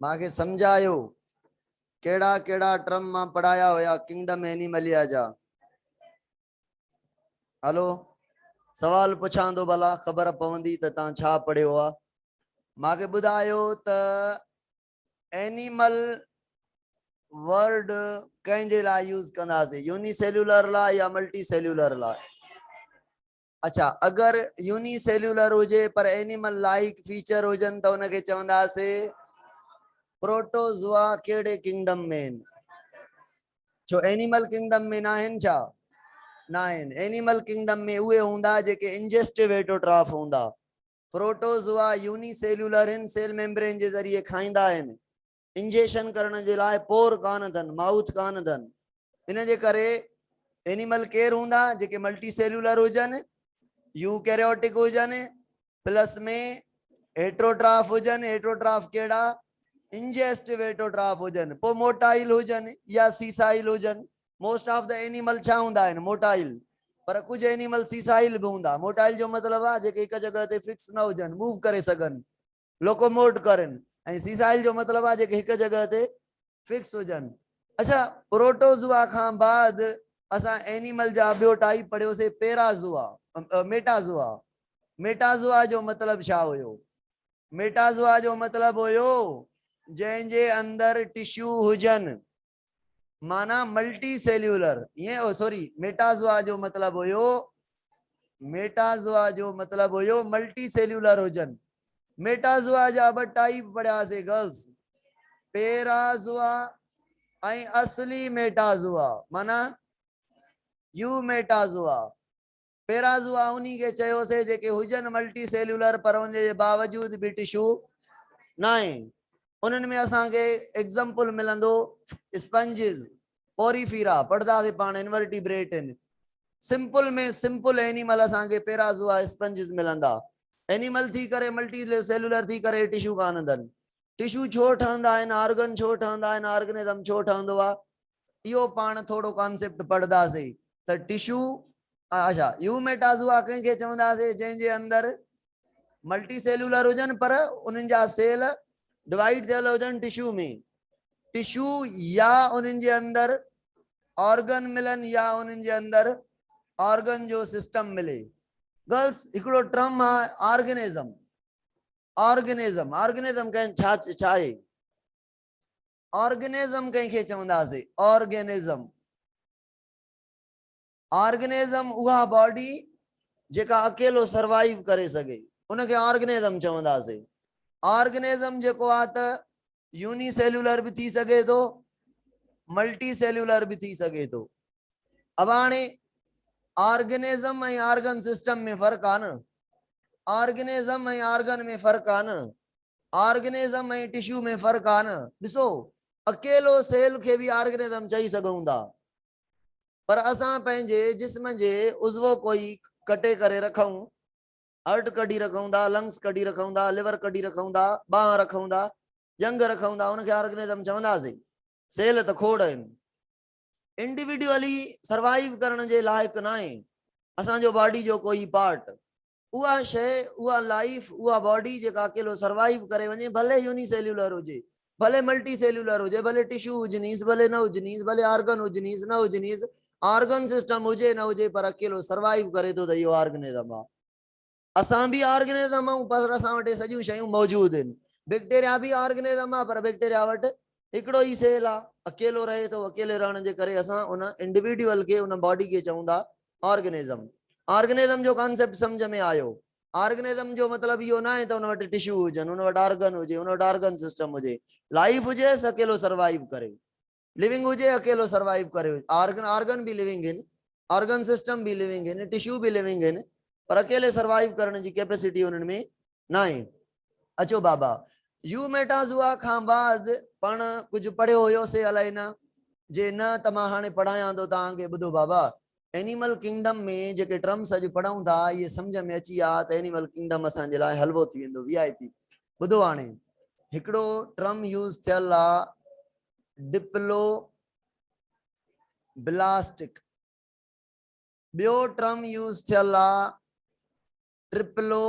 मांखे समझायो केड़ा केड़ा टर्म मां पढ़ाया होया किंगडम एनिमलिया जा। हलो सवाल पुछां तो भला खबर पवंदी त तां छा पढ़ियो आ। मांखे ॿुधायो त एनिमल वर्ड कंहिंजे लाइ यूज कंदासीं, यूनिसेल्यूलर लाइ या मल्टी सेल्यूलर लाइ? अच्छा, अगर यूनिसेल्यूलर हुजे पर एनिमल लाइक फीचर हुजन त उनखे चवंदासीं प्रोटोजुआ। केड़े किंगडम में? छो एनिमल किंगडम में ना आहिन छा? ना आहिन। एनिमल किंगडम में उहे हुंदा जेके इंजेस्टिव हेटरोट्रॉफ हुंदा। प्रोटोजुआ यूनिसेल्यूलर इन, सेल मेम्ब्रेन जे जरिए खाइंदा आहिन। इंजेक्शन करण जे लाइ पोर कान अथन, माउथ कान अथन। इन जे करे एनिमल केर हुंदा जेके मल्टी सेल्यूलर हुजन, यूकैरियोटिक हुजन, प्लस में हेटरोट्रॉफ हुजन। हेटरोट्रॉफ केड़ा? इंजेस्टिव हेटरोट्रॉफ हुजन। पो मोटाइल हुजन या sessile Heusen. Most of the animal छा हुंदा आहिन? मोटाइल। पर कुछ एनिमल सीसाइल भी हुंदा। मोटाइल जो मतलब आ जेके एक जगह ते फिक्स न हुजन, मूव करे सगन, लोकोमोट करन। ऐं सीसाइल जो मतलब आ जेके एक जगह ते फिक्स हुजन। अच्छा, प्रोटोजुआ खां बाद असां एनिमल जा बियो टाइप पढ़ियोसीं पेराजुआ, मेटाजुआ। मेटाजुआ जो मतलब छा हुयो? मेटाजुआ जो मतलब हुयो जंहिंजे अंदर टिश्यू हुजन, माना मल्टी सेल्यूलर। ये सॉरी, मेटाजुआ जो मतलब हुयो, मेटाजुआ जो मतलब हुयो मल्टी सेल्यूलर हुजन। मेटाजुआ जा ब टाइप पढ़ियासीं गर्ल्स, पेराजुआ ऐं असली मेटाजुआ, माना यू मेटाजुआ। पेराजुआ उन्हीं के चयोसीं जेके हुजन मल्टी सेल्यूलर पर उनजे बावजूद भी टिश्यू ना आहे। उन्हनि में असांखे एग्जाम्पल मिलंदो स्पंजिस, पोरीफीरा, पढ़दासीं पाण इनवर्टिब्रेट आहिनि। सिंपल में सिंपल एनिमल असांखे पेराजुआ स्पंजिस मिलंदा। एनिमल थी करे मल्टी सेल्यूलर थी करे टिश्यू कान अथनि। टिश्यू छो ठहंदा आहिनि, ऑर्गन छो ठहंदा आहिनि, ऑर्गेनिज्म छो ठहंदो आहे, इहो पाण थोरो कॉन्सेप्ट पढ़दासीं त टिश्यू। अच्छा, यूमेटाजुआ कंहिंखे चवंदासीं? जंहिंजे अंदर मल्टी सेल्यूलर हुजन पर उन्हनि जा सेल डिवाइड थियल हुजन टिश्यू में। टिश्यू या उन्हनि जे अंदर ऑर्गन मिलन या उन्हनि जे अंदर ऑर्गन जो सिस्टम मिले। गर्ल्स हिकिड़ो टर्म आहे ऑर्गेनिज्म। ऑर्गेनिज्म, ऑर्गेनिज्म कंहिं छा आहे? ऑर्गेनिज्म कंहिंखे चवंदासीं? ऑर्गेनिज्म, ऑर्गेनिज्म उहा बॉडी जेका अकेलो सर्वाइव करे सके, उनखे ऑर्गेनिज्म चवंदासीं। ऑर्गेनिज्म जेको आहे त यूनिसेल्यूलर भी थी सके थो, मल्टी सेल्यूलर भी थी सके थो। अब हाणे ऑर्गेनिज्म ऐं ऑर्गन सिस्टम में फर्क आहे न। ऑर्गेनिज्म ऐं ऑर्गन में फर्क आहे न। ऑर्गेनिज्म ऐं टिश्यू में फर्क आहे न। ॾिसो, अकेलो सेल खे भी ऑर्गेनिज्म चई सघूं था, पर असां पंहिंजे जिस्म जे उज़्व कोई कटे करे रखूं, हार्ट कढी रखूं था, लंग्स कढी रखूं था, लिवर कढी रखूं था, बांह रखूं था, जंग रखूं था, उनखे ऑर्गेनिज्म चवंदासीं। सेल त खोड़ आहिनि। इंडिविजुअली सर्वाइव करण जे लाइक़ न आहे असांजो बॉडी जो कोई पार्ट। उहा शइ, उहा लाइफ, उहा बॉडी जेका अकेलो सर्वाइव करे वञे, भले यूनिसेल्यूलर हुजे, भले मल्टी सेल्यूलर हुजे, भले टिश्यू हुजनीस, भले न हुजनीस, भले ऑर्गन हुजनीस न हुजनीस, ऑर्गन सिस्टम हुजे न हुजे, पर अकेलो सर्वाइव करे थो त इहो ऑर्गेनिज्म आहे। असां भी ऑर्गेनिज्म आहियूं, पर असां वटि सॼियूं शयूं मौजूद आहिनि। बैक्टीरिया भी ऑर्गेनिज्म आहे, पर बैक्टीरिया वटि हिकिड़ो ई सेल आहे, अकेलो रहे थो। अकेले रहण जे करे असां उन इंडिविजुअल खे, उन बॉडी खे चऊं था ऑर्गेनिज्म। ऑर्गेनिज्म जो कॉन्सेप्ट समझ में आयो? ऑर्गेनिज्म जो मतलब इहो न आहे त उन वटि टिश्यू हुजनि, उन वटि ऑर्गन हुजे, उन वटि ऑर्गन सिस्टम हुजे, लाइफ हुजे अकेलो सर्वाइव करे, लिविंग हुजे अकेलो सर्वाइव करे। ऑर्गन भी लिविंग आहिनि, ऑर्गन सिस्टम भी लिविंग आहिनि, टिश्यू भी लिविंग आहिनि, पर अकेले सर्वाइव करण जी कैपेसिटी उन्हनि में न आहे। अचो बाबा, यू मेटाजुआ खां बाद पाण कुझु पढ़ियो हुयोसीं अलाए न, जे न त मां हाणे पढ़ायां थो तव्हांखे। ॿुधो बाबा, एनिमल किंगडम में जेके टर्म्स अॼु पढ़ूं था, इहे सम्झ में अची विया त एनिमल किंगडम असांजे लाइ हलवो थी वेंदो, VIP। ॿुधो, हाणे हिकिड़ो टर्म यूज़ थियल आहे डिप्लो ब्लास्टिक, ॿियो टर्म यूज़ थियल आहे ट्रिप्लो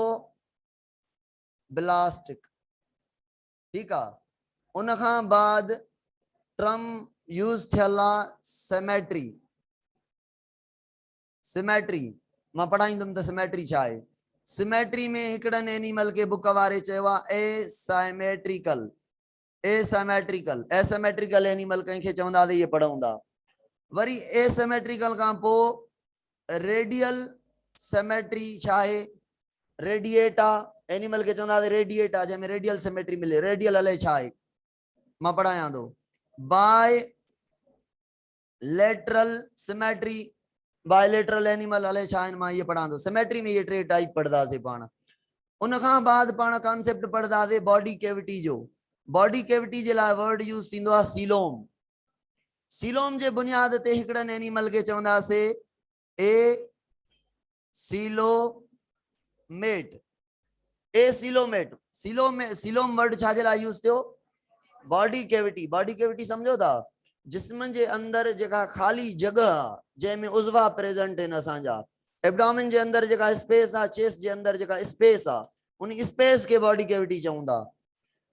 ब्लास्टिक। ठीक है, उन खां बाद टर्म यूज थियल आहे सिमेट्री। सिमेट्री मां पढ़ाईंदुमि त सिमेट्री छा आहे। सिमेट्री में हिकिड़नि एनिमल के बुक वारे चयो आहे एसिमेट्रिकल। एसिमेट्रिकल एसिमेट्रिकल एनिमल कंहिंखे चवंदा ये पढ़ूंदा। वरी एसिमेट्रिकल खां पोइ रेडियल सिमेट्री छा आहे। रेडिएटा एनिमल के चवंदा रेडिएटा जंहिंमें रेडियल सिमेट्री मिले। रेडियल अलाए छा आहे मां पढ़ायां थो। By lateral symmetry bilateral animal अलाए छा आहिनि मां ये पढ़ां थो। सिमेट्री में ये टे टाइप पढ़दासीं पाण। उन खां बाद पाण कॉन्सेप्ट पढ़दासीं बॉडी कैविटी जो। बॉडी कैविटी जे लाइ वर्ड यूज थींदो आहे सीलोम। सीलोम जे बुनियाद ते हिकिड़नि एनिमल के चवंदासीं ए सीलोमेट। ए सीलोमेट सीलोम वर्ड छा जे लाइ यूज थियो। Body cavity. बॉडी कैविटी समझो था जिस्म जे अंदर जेका खाली जगह आहे जंहिंमें उज़वा प्रेजेंट आहिनि असांजा। एब्डोमेन जे अंदर जेका स्पेस आहे चेस्ट जे अंदर जेका स्पेस आहे उन स्पेस के बॉडी कैविटी चवंदा।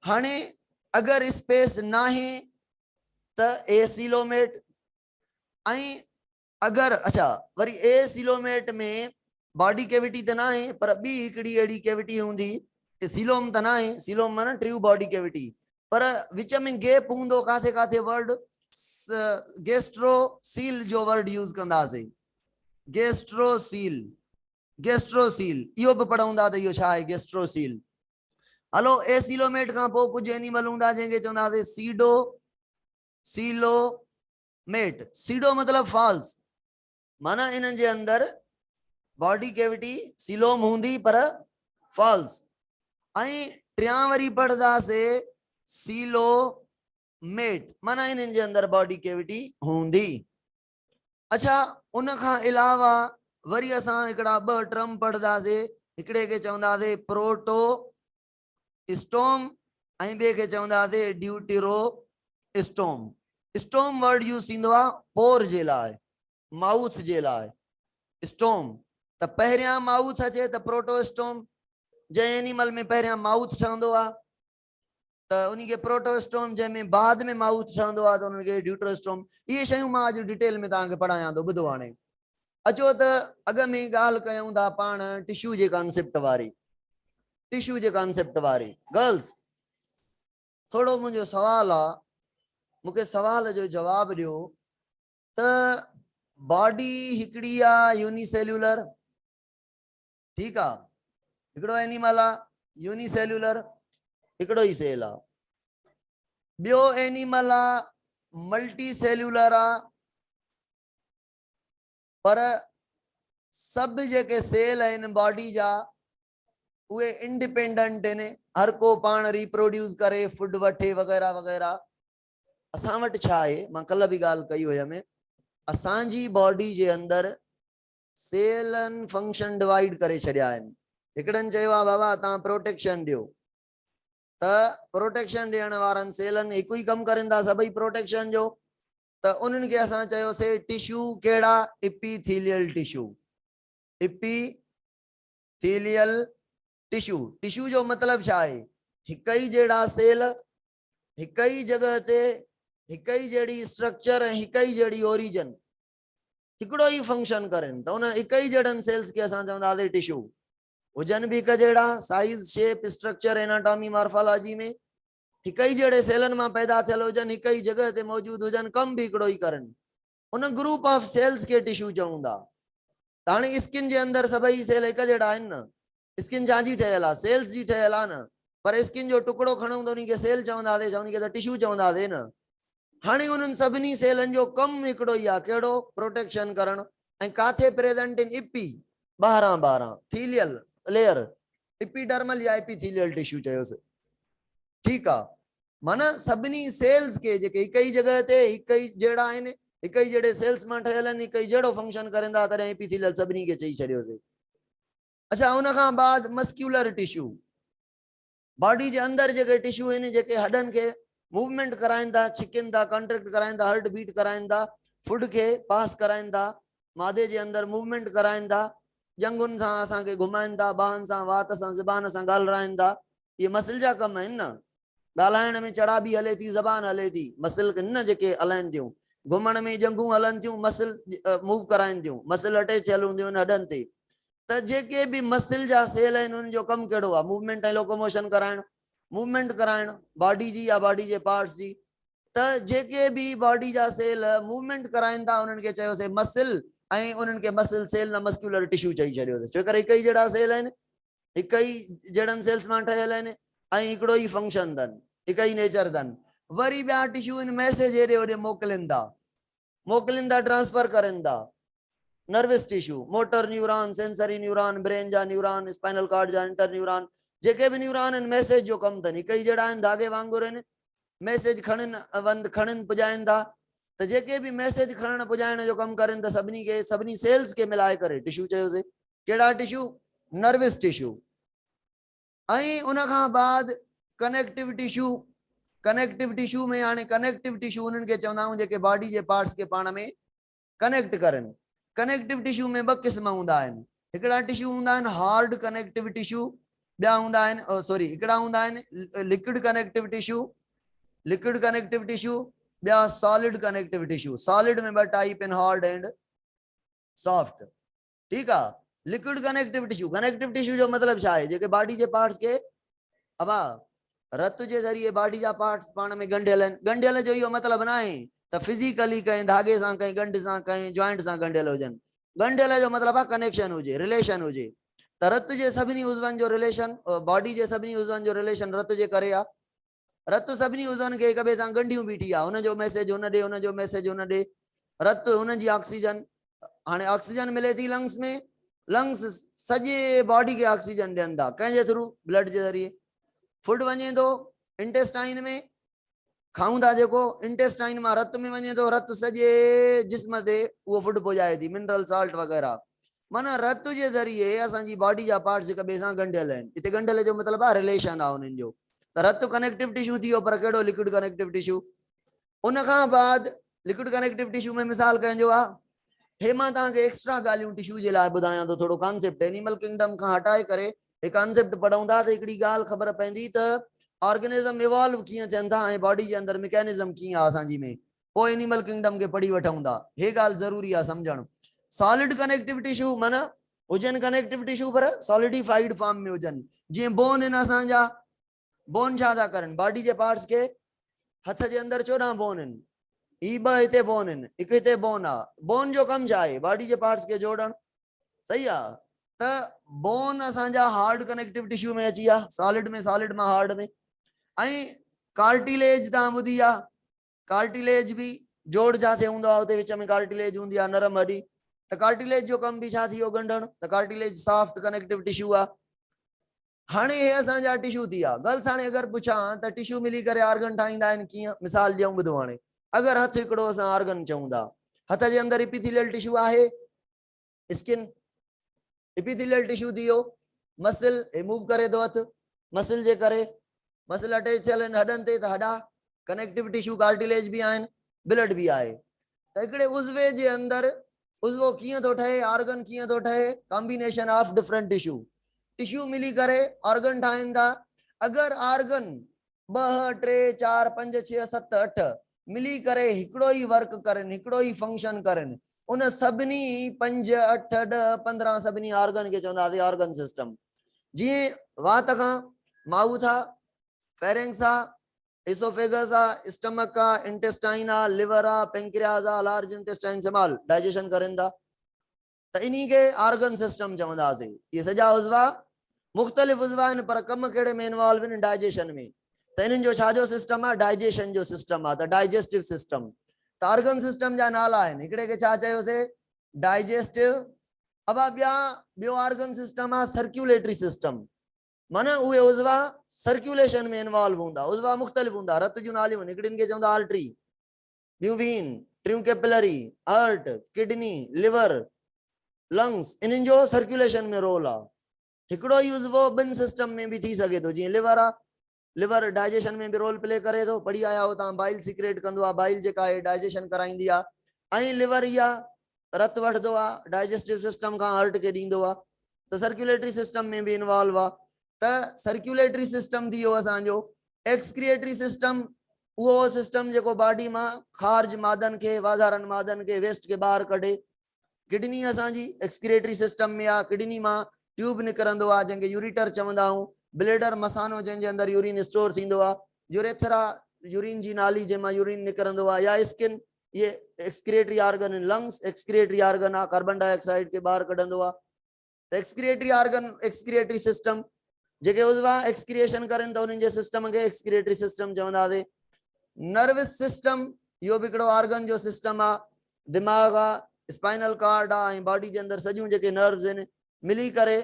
हाणे अगर स्पेस नाहे त एसीलोमेट। अगर अच्छा वरी एसीलोमेट में बॉडी कैविटी त ना है पर बी हिकिड़ी अहिड़ी कैविटी हूंदी सीलोम त ना है। सीलोम माना ट्रू बॉडी कैविटी पर विच में गैप हूंदो काथे काथे वर्ड गेस्ट्रोसील जो वर्ड यूज कंदासीं। गेस्ट्रोसील गेस्ट्रोसील इहो बि पढ़ंदा त इहो छा आहे गेस्ट्रोसील। हलो एसीलोमेट खां पोइ कुछ एनिमल हूंदा जंहिंखे चवंदासीं सीडो सीलोमेट। सीडो मतलब फॉल्स माना इन जे अंदर बॉडी कैविटी सीलोम हूंदी पर फॉल्स। टियां वरी पढ़दासीं सीलोमेट माना इन जे अंदर बॉडी कैविटी हूंदी। अच्छा उन खां अलावा वरी असां हिकिड़ा ॿ टर्म पढ़दासीं। हिकिड़े के चवंदासीं प्रोटो स्टोम ऐं ॿिए खे चवंदासीं ड्यूटेरो स्टोम। स्टोम वर्ड यूज थींदो आहे पोर जे लाइ माउथ जे लाइ। स्टोम त पहिरियां माउथ अचे त प्रोटोस्टोम। जंहिं एनिमल में पहिरियां माउथ ठहंदो आहे त उन खे प्रोटोस्टोम जंहिंमें बाद में माउथ ठहंदो आहे त उनखे ड्यूटेरोस्टोम। इहे शयूं मां अॼु डिटेल में तव्हांखे पढ़ायां थो ॿुधो। हाणे अचो त अॻ में ॻाल्हि कयूं था पाण टिश्यू जे कॉन्सेप्ट वारी। टिश्यू जे कॉन्सेप्ट वारी गर्ल्स थोड़ो मुंहिंजो सवाल आहे मूंखे सवाल जो जवाब ॾियो त बॉडी हिकिड़ी आहे यूनिसेल्यूलर। ठीक आहे हिकिड़ो एनिमल आहे यूनिसेल्यूलर हिकिड़ो ई सेल आहे। ॿियो एनिमल आहे मल्टी सेल्यूलर आहे पर सब जेके सेल आहिनि बॉडी जा उहे इंडिपेंडेंट आहिनि। हर को पाण रिप्रोड्यूस करे फूड वठे वग़ैरह वग़ैरह। असां वटि छा आहे मां कल्ह बि ॻाल्हि कई हुयमि असांजी बॉडी जे अंदर सेलन फंक्शन डिवाइड करे छॾिया आहिनि। हिकिड़नि चयो आहे बाबा तव्हां प्रोटेक्शन ॾियो त प्रोटेक्शन ॾियण वारनि सेलन हिकु ई कमु करनि था सभई प्रोटेक्शन जो। त उन्हनि खे असां चयोसीं टिश्यू कहिड़ा epithelial tissue. Epithelial tissue. Tissue जो मतलब छा आहे हिक ई जहिड़ा सेल हिक ई जगह ते हिक ई जहिड़ी स्ट्रक्चर ऐं हिक ई जहिड़ी ओरिजिन हिकिड़ो ई फंक्शन करनि त उन हिक ई जहिड़नि सेल्स खे असां चवंदासीं टिश्यू। हुजनि बि हिक जहिड़ा size shape structure anatomy morphology में हिक ई जहिड़े सेलन मां पैदा थियल हुजनि हिक ई जगह ते मौजूद हुजनि कम भी हिकिड़ो ई करनि उन ग्रुप ऑफ सेल्स के टिश्यू चवंदा। त हाणे स्किन जे अंदर सभई सेल हिक जहिड़ा आहिनि न। स्किन छाजी ठहियल आहे सेल्स जी ठहियल आहे न पर स्किन जो टुकड़ो खणूं त उनखे सेल चवंदासीं उनखे त टिश्यू चवंदासीं न। हाणे उन्हनि सभिनी सेलन जो कम हिकिड़ो ई आहे कहिड़ो प्रोटेक्शन करणु। ऐं काथे प्रेजेंट इन इपी 12 थीलियल लेयर एपिडर्मल या एपिथेलियल टिश्यू चयोसि। ठीक आहे माना सभिनी सेल्स के जेके हिक ई जगह ते हिक ई जहिड़ा आहिनि हिक ई जहिड़े सेल्स मां ठहियल आहिनि हिक ई जहिड़ो फंक्शन करनि था तॾहिं एपिथेलियल सभिनी खे चई छॾियोसीं। अच्छा उन खां बाद मस्क्यूलर टिश्यू। बॉडी जे अंदर जेके टिश्यू आहिनि जेके हॾनि खे मूवमेंट कराइनि था छिकनि था कॉन्ट्रैक्ट कराइनि था हार्ट बीट कराइनि था फूड के पास कराइनि था मादे जे अंदर मूवमेंट कराइनि था जंगुनि सां असांखे घुमाइनि था बाहनि सां वात सां ज़बान सां ॻाल्हाइनि था। इहे मसल जा कम आहिनि न। ॻाल्हाइण में चढ़ाबी हले थी, ज़बान हले थी, मसल न जेके हलनि थियूं, घुमण में जंगूं हलनि थियूं, मसल मूव कराइनि थियूं, मसल अटैच थियल हूंदियूं आहिनि हॾनि ते। त जेके बि मसल जा सेल आहिनि उन्हनि जो कमु कहिड़ो आहे? मूवमेंट ऐं लोकोमोशन कराइण, मूवमेंट कराइण बॉडी जी या बॉडी जे पार्ट्स जी। त जेके बि बॉडी जा सेल मूवमेंट कराइनि था उन्हनि खे चयोसीं मसल, ऐं उन्हनि खे मसल सेल न मस्कुलर टिश्यू चई छॾियो। छो करे हिक ई जहिड़ा सेल आहिनि, हिक ई जहिड़नि सेल्स मां ठहियल आहिनि ऐं हिकिड़ो ई फंक्शन अथनि, हिक ई नेचर अथनि। वरी ॿिया टिश्यू आहिनि मैसेज हेॾे होॾे मोकिलिनि था, ट्रांसफर करनि था। Nervous tissue, motor neuron, sensory neuron, brain जा न्यूरॉन, स्पाइनल कॉर्ड जा इंटर न्यूरॉन, जेके भी न्यूरॉन आहिनि मैसेज जो कमु अथनि, हिक ई जहिड़ा आहिनि, धागे वांगुरु आहिनि, मैसेज खणनि पुॼाइनि था। त जेके भी मैसेज खणण पुॼाइण जो कमु करनि त सभिनी सेल्स के मिलाए करे टिश्यू चयोसीं। कहिड़ा टिश्यू? Nervous tissue. ऐं उन खां बाद कनेक्टिव टिश्यू। कनेक्टिव टिश्यू में हाणे कनेक्टिव टिश्यू उन्हनि खे चवंदा आहियूं जेके बॉडी जे पार्ट्स के पाण में कनेक्ट करनि। कनेक्टिव टिश्यू में ॿ क़िस्म हूंदा आहिनि, हिकिड़ा टिश्यू हूंदा आहिनि हार्ड कनेक्टिव टिश्यू, ॿिया हूंदा आहिनि सॉरी हिकिड़ा हूंदा आहिनि liquid connective tissue, liquid connective tissue, ॿिया सॉलिड कनेक्टिव टिश्यू। सॉलिड में ॿ टाइप आहिनि, हार्ड एंड सॉफ्ट। ठीक है। Liquid connective tissue, connective tissue जो मतलब छा है? जेके बॉडी के पार्ट्स के अब रत के जरिए बॉडी जा पार्ट्स पाण में गंढियल आहिनि। गंढियल जो इहो मतलब ना है त फिजिकली कहीं धागे सां कहीं गंढ सां कहीं जॉइंट सां गंढियल हुजनि। गंढियल जो मतलब आहे कनेक्शन हुजे, रिलेशन हुजे। त रत जे सभिनी उज़वनि जो रिलेशन, बॉडी जे सभिनी उज़वनि जो रिलेशन रत जे करे आहे। रत सभिनी उज़वनि खे हिक ॿिए सां गंढियूं बीठी आहे, हुनजो मैसेज हुन ॾे, हुनजो मैसेज हुन ॾे। रत हुनजी ऑक्सीजन, हाणे ऑक्सीजन मिले थी लंग्स में, लंग्स सॼे बॉडी के ऑक्सीजन ॾियनि था, कंहिंजे थ्रू? ब्लड जे ज़रिए। फूड वञे थो इंटेस्टाइन में, खाऊं था जेको इंटेस्टाइन मां रत में वञे थो, रत सॼे जिस्म ते उहो फूड पहुचाए थी, मिनरल साल्ट वग़ैरह। माना रत जे ज़रिए असांजी बॉडी जा पार्ट्स हिक ॿिए सां गंढियल आहिनि। हिते गंढियल जो मतलब आहे रिलेशन आहे उन्हनि जो। त रत कनेक्टिव टिश्यू थी वियो, पर कहिड़ो? Liquid connective tissue. उन खां बाद लिक्विड कनेक्टिव टिश्यू में मिसाल कंहिंजो आहे, हे मां तव्हांखे एक्स्ट्रा ॻाल्हियूं टिश्यू जे लाइ ॿुधायां थो, थोरो कॉन्सेप्ट एनिमल किंगडम खां हटाए करे हे कॉन्सेप्ट पढ़ूं था त हिकिड़ी ॻाल्हि ख़बर पवंदी त ऑर्गेनिज़म इवॉल्व कीअं थियनि था ऐं बॉडी जे अंदरि मैकेनिज़म कीअं आहे असांजी में। पोइ एनिमल किंगडम खे पढ़ी वठूं था, हे ॻाल्हि ज़रूरी आहे सम्झणु। सॉलिड कनेक्टिव टिश्यू माना हुजनि कनेक्टिव टिश्यू पर सॉलिडिफाइड फॉर्म में हुजनि। जीअं बोन आहिनि असांजा, बोन छा था करनि? बॉडी जे पार्ट्स के, हथ जे अंदरि 14 बोन आहिनि, ई ॿ हिते बोन आहिनि, हिकु हिते बोन आहे। बोन जो कमु छा आहे? बॉडी जे पार्ट्स के जोड़ण। सही आहे। त बोन असांजा हार्ड कनेक्टिव टिश्यू में अची विया, सॉलिड में, सॉलिड मां हार्ड में। ऐं कार्टिलेज तव्हां ॿुधी आहे, कार्टिलेज बि जोड़ जिथे हूंदो आहे उते विच में कार्टिलेज हूंदी आहे, नरम हॾी। त कार्टिलेज जो कमु बि छा थी वियो? ॻंढणु। त कार्टिलेज सॉफ्ट कनेक्टिव टिश्यू आहे। हाणे हे असांजा टिश्यू थी विया। गर्ल्स हाणे अगरि पुछां त टिश्यू मिली करे ऑर्गन ठाहींदा आहिनि कीअं? मिसाल ॾियूं, ॿुधो हाणे। अगरि हथु हिकिड़ो असां ऑर्गन चऊं था, हथ जे अंदरि एपिथेलियल टिश्यू आहे, स्किन एपिथेलियल टिश्यू थी वियो, मसल हे मूव करे थो हथु, मसल जे करे, मसल अटैच थियल आहिनि हॾनि ते, त हॾा कनेक्टिव टिश्यू, कार्टिलेज बि आहिनि, ब्लड बि आहे। त हिकिड़े उज़वे जे अंदरि उज़वो कीअं थो ठहे, ऑर्गन कीअं थो ठहे? Combination of different tissue, tissue मिली करे ऑर्गन ठाहिनि था। अगरि ऑर्गन 2, 3, 4, 5, 6, 7, 8 मिली करे हिकिड़ो ई वर्क करनि, हिकिड़ो ई फंक्शन करनि, उन सभिनी 5, 8, 10, 15 सभिनी ऑर्गन खे चवंदासीं ऑर्गन सिस्टम। जीअं वात खां माउथ आहे, फेरेंक्स आहे, एसोफेगस आहे, स्टमक आहे, इंटेस्टाइन आहे, लिवर आहे, पेंक्रियाज आहे, लार्ज इंटेस्टाइन स्मॉल डाइजेशन करनि था। त इन्ही खे ऑर्गन सिस्टम चवंदासीं। ये सॼा उज़वा मुख़्तलिफ़ उज़वा आहिनि, पर कम कहिड़े में इन्वॉल्व आहिनि? डाइजेशन में। त इन्हनि जो छा जो सिस्टम आहे? डाइजेशन जो सिस्टम आहे, त डाइजेस्टिव सिस्टम। त ऑर्गन सिस्टम जा नाला आहिनि, हिकिड़े खे छा चयोसीं? डाइजेस्टिव। अब ॿियो ऑर्गन सिस्टम आहे सर्कुलेटरी सिस्टम। माना उहे उज़वा सर्कुलेशन में इन्वॉल्व हूंदा। उज़वा मुख़्तलिफ़ हूंदा, रत जूं नालियूं आहिनि, हिकिड़ियुनि खे चवंदा आर्टरी, ॿियूं वीन, टियों capillary, heart, kidney, liver, lungs, इन्हनि जो सर्कुलेशन में रोल आहे। हिकिड़ो ई उज़वो ॿिनि सिस्टम में बि थी सघे थो। जीअं लिवर आहे, लिवर डाइजेशन में बि रोल प्ले करे थो, पढ़ी आया हो तव्हां, बाइल सीक्रेट कंदो आहे, बाइल जेका आहे डाइजेशन कराईंदी आहे। ऐं लिवर इहा रत वठंदो आहे, डाइजेस्टिव सिस्टम खां हार्ट खे ॾींदो आहे। त सर्कुलेटरी सिस्टम में बि इन्वॉल्व आहे। त सर्कुलेटरी सिस्टम थी वियो असांजो। एक्सक्रिएटरी सिस्टम वो सिस्टम जो बॉडी में खारज मादन के वाधारन मादन के वेस्ट के बाहर कढे। किडनी असांजी एक्सक्रिएटरी सिस्टम में आ, किडनी में ट्यूब निकरंदो आ जंहिंखे यूरिटर चवंदा आहियूं। ब्लेडर मसानो जंहिंजे अंदर यूरिन स्टोर थींदो आ। यूरेथ्रा यूरिन जी नाली जंहिंमां यूरिन निकरंदो आ। या स्किन ये excretory organ. Lungs excretory organ आ, कार्बन डाइऑक्साइड के बाहर कढंदो आ। तो एक्सक्रिएटरी ऑर्गन एक्सक्रिएटरी सिस्टम जेके उजवा एक्सक्रिएशन करन तो उनके सिस्टम के एक्सक्रिएटरी सिस्टम चवंदासीं। नर्वस सिस्टम यो भी हिकिड़ो ऑर्गन जो सिस्टम आ। दिमाग आ, स्पाइनल कार्ड आ, ऐं बॉडी जे अंदर सॼियूं जेके नर्व्स आहिनि मिली करे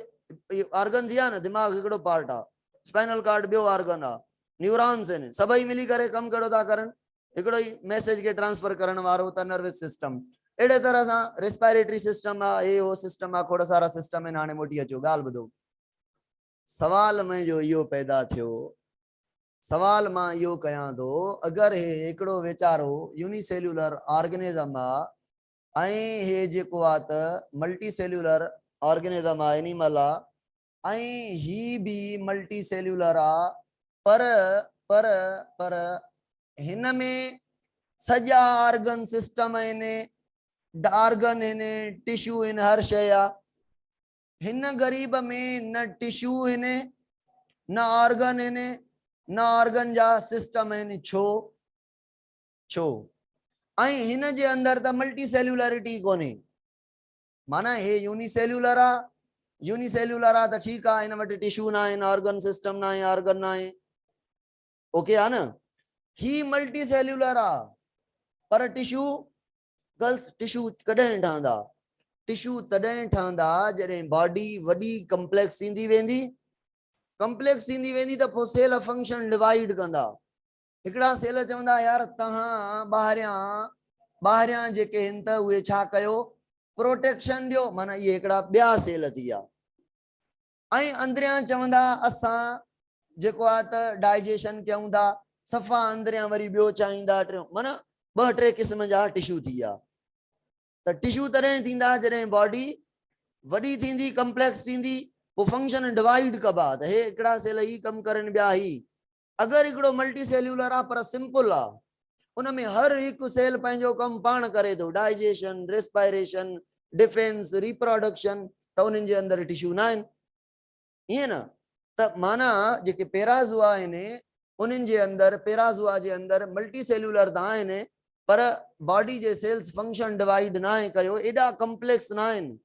ऑर्गन थी आ न। दिमाग हिकिड़ो पार्ट आ, स्पाइनल कार्ड ॿियो ऑर्गन आ, न्यूरॉन्स आहिनि, सभई मिली करे कमु कहिड़ो था करनि, हिकिड़ो ई मैसेज के ट्रांसफर करण वारो त नर्वस सिस्टम। अहिड़े तरह सां रेस्पायरेटरी सिस्टम आ, हे हो सिस्टम आ, खोड़ सारा सिस्टम आहिनि। हाणे मोटी अचो ॻाल्हि ॿुधो। सवाल में जो इहो पैदा थियो, सवाल मां इहो कयां थो, अगरि हे हिकिड़ो वीचारो यूनिसेल्यूलर ऑर्गेनिज्म आ ऐं हे जेको आहे त मल्टी सेल्यूलर ऑर्गेनिज्म आ, एनिमल आ, ऐं ही भी मल्टी सेल्यूलर आ, पर पर पर हिन में सॼा ऑर्गन सिस्टम आहिनि, ऑर्गन आहिनि, टिश्यू आहिनि, हर शइ आ। हिन ग़रीब में न टिश्यू आहिनि, न ऑर्गन आहिनि, न ऑर्गन जा सिस्टम आहिनि। छो छो? ऐं हिन जे अंदर त मल्टी सेल्यूलरिटी कोन्हे। माना हे यूनिसेल्यूलर आ, यूनिसेल्यूलर आ त ठीकु आहे, हिन वटि टिश्यू न आहिनि, ऑर्गन सिस्टम न आहे, ऑर्गन न आहे, ओके आहे न। ही मल्टी सेल्यूलर आ पर टिश्यू गर्ल्स टिश्यू कॾहिं ठहंदा? टिश्यू तॾहिं ठहंदा जॾहिं बॉडी वॾी कम्प्लेक्स थींदी वेंदी। कम्प्लेक्स थींदी वेंदी त पोइ सेल फंक्शन डिवाइड कंदा। हिकिड़ा सेल चवंदा यार तव्हां ॿाहिरियां जेके आहिनि त उहे छा कयो, प्रोटेक्शन ॾियो, माना इहे हिकिड़ा ॿिया सेल थी विया। ऐं अंदरियां चवंदा असां जेको आहे त डाइजेशन कयूं था, सफ़ा अंदरियां वरी ॿियो चाहींदा, माना ॿ टे क़िस्म जा टिश्यू थी विया। त टिश्यू तॾहिं थींदा जॾहिं बॉडी वॾी थींदी, कम्प्लेक्स थींदी, पोइ फंक्शन डिवाइड कबा त हे हिकिड़ा सेल ही कमु करनि, ॿिया ही। अगरि हिकिड़ो मल्टी सेल्यूलर आहे पर सिंपल आहे, उनमें हर हिकु सेल पंहिंजो कमु पाण करे थो, डाइजेशन, रेस्पायरेशन, डिफेंस, रिप्रोडक्शन, त उन्हनि जे अंदर टिश्यू न आहिनि, ईअं न। त माना जेके पेराज़ुआ आहिनि उन्हनि जे अंदर, पेराज़ुआ जे अंदर मल्टी सेल्यूलर त आहिनि पर बॉडी जे सेल्स फंक्शन डिवाइड न आहे कयो, एॾा कम्प्लेक्स न आहिनि,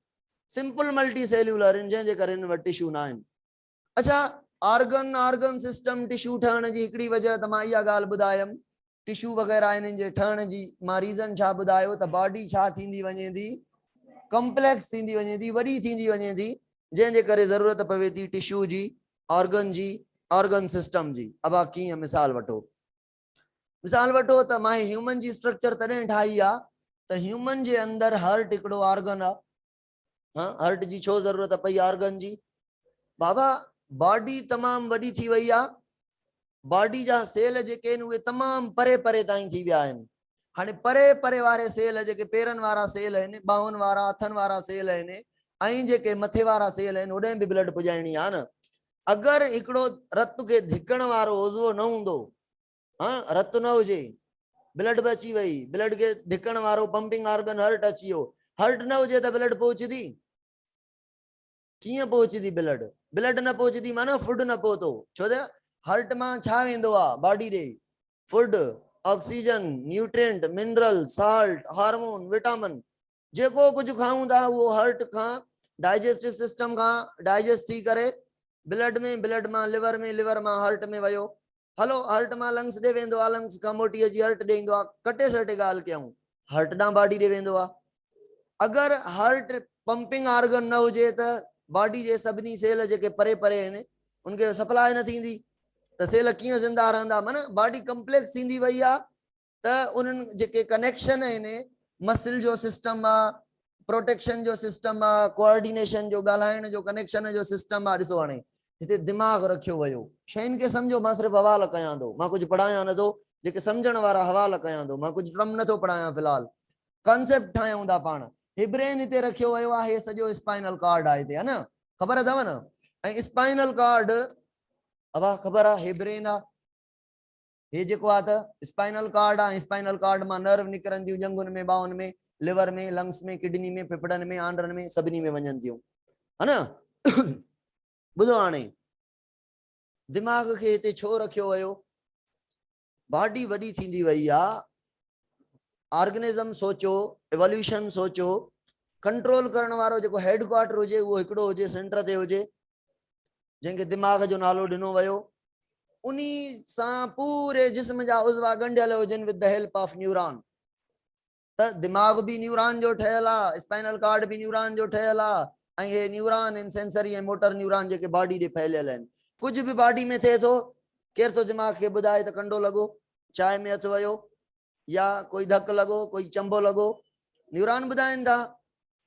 सिंपल मल्टी सेल्यूलर आहिनि, जंहिंजे करे हिन वटि टिश्यू न आहिनि। अच्छा, ऑर्गन सिस्टम टिश्यू ठहण जी हिकिड़ी वजह त मां इहा ॻाल्हि ॿुधायमि, टिश्यू वग़ैरह हिननि जे ठहण जी मां रीज़न छा ॿुधायो त बॉडी छा थींदी वञे थी, कम्प्लेक्स थींदी वञे थी, वॾी थींदी वञे थी, जंहिंजे करे ज़रूरत पवे थी टिश्यू जी, ऑर्गन जी, ऑर्गन सिस्टम जी। अब कीअं मिसाल वठो, मिसाल वठो त मां ह्यूमन जी स्ट्रक्चर तॾहिं ठाही आहे त ह्यूमन जे अंदर हार्ट हिकिड़ो ऑर्गन आहे। हाँ, हार्ट जी छो ज़रूरत पई ऑर्गन जी? बाबा बॉडी तमामु वॾी थी वई आहे, बॉडी जा सेल जेके आहिनि उहे तमामु परे परे ताईं थी विया आहिनि। हाणे परे परे वारे सेल जेके पेरनि वारा सेल आहिनि, ॿाहुनि वारा, हथनि वारा सेल आहिनि, ऐं जेके मथे वारा सेल आहिनि होॾे बि ब्लड पुॼाइणी आहे न। अगरि हिकिड़ो रत खे धिकण वारो उज़वो न हूंदो, हाँ रत न हुजे, ब्लड बि अची वई, ब्लड खे धिकण वारो पंपिंग ऑर्गन हर्ट अची वियो, हर्ट न हुजे त ब्लड पहुचंदी? कीअं पहुचंदी ब्लड? ब्लड न पहुचंदी माना फूड न पहुतो। छो त हर्ट मां छा वेंदो आहे बॉडी ॾे? Food, oxygen, nutrient, mineral, salt, hormone, vitamin, जेको कुछ खाऊं था वो हर्ट खां, डाइजेस्टिव सिस्टम खां डाइजेस्ट थी करे ब्लड में, ब्लड मां लिवर में, लिवर मां हार्ट में वयो, हलो हर्ट मां लंग्स ॾे वेंदो आहे, लंग्स खां मोटी अची हर्ट ॾे ईंदो आहे, कटे सटे ॻाल्हि कयूं, हर्ट ॾांहुं बॉडी ॾे वेंदो आहे। अगरि हार्ट पंपिंग ऑर्गन न हुजे त बॉडी जे सभिनी सेल जेके परे परे आहिनि उनखे सप्लाई न थींदी, त सेल कीअं ज़िंदा रहंदा? माना बॉडी कम्प्लेक्स थींदी वई आहे त उन्हनि जेके कनेक्शन आहिनि, मसिल जो सिस्टम आहे, प्रोटेक्शन जो सिस्टम आहे, कोऑर्डिनेशन जो, ॻाल्हाइण जो, कनेक्शन जो सिस्टम आहे। ॾिसो हाणे हिते दिमाग़ रखियो वियो, शयुनि खे सम्झो, मां सिर्फ़ु हवाला कयां थो, मां कुझु पढ़ायां नथो, जेके सम्झण वारा हवाला कयां थो, मां कुझु टर्म नथो पढ़ायां, फ़िलहाल कॉन्सेप्ट ठाहियूं था पाण। हिब्रेन हिते रखियो वियो आहे, हे सॼो स्पाइनल कार्ड आहे हिते, है न, ख़बर अथव न। ऐं स्पाइनल कार्ड अब ख़बर आहे हिब्रेन आहे, हे जेको आहे त स्पाइनल कार्ड आहे, स्पाइनल कार्ड मां नर्व निकिरनि थियूं जंगुनि में, बाहुनि में, लिवर में, लंग्स में, किडनी में, फेफड़नि में, आंड्रनि में, सभिनी में वञनि थियूं, है न। ॿुधो हाणे दिमाग़ खे हिते छो रखियो वियो? बॉडी वॾी थींदी वई आहे, ऑर्गेनिज्म सोचो, एवोल्यूशन सोचो, कंट्रोल करण वारो जेको हेडक्वार्टर हुजे उहो हिकिड़ो हुजे, सेंटर ते हुजे, जंहिंखे दिमाग़ जो नालो ॾिनो वियो। उन्ही सां पूरे जिस्म जा उज़वा ॻंढियल हुजनि with the help of neuron. त दिमाग़ भी न्यूरॉन जो ठहियल आहे, स्पाइनल कार्ड भी न्यूरॉन जो ठहियल आहे, ऐं हे न्यूरॉन इन सेंसरी ऐं मोटर न्यूरॉन जेके बॉडी ॾे फैलियल आहिनि। कुछ भी बॉडी में थिए थो, केर तो दिमाग़ खे ॿुधाए त कंडो लॻो, चांहि में हथु वियो, या कोई धक लॻो, कोई चंबो लॻो, न्यूरॉन ॿुधाइनि था।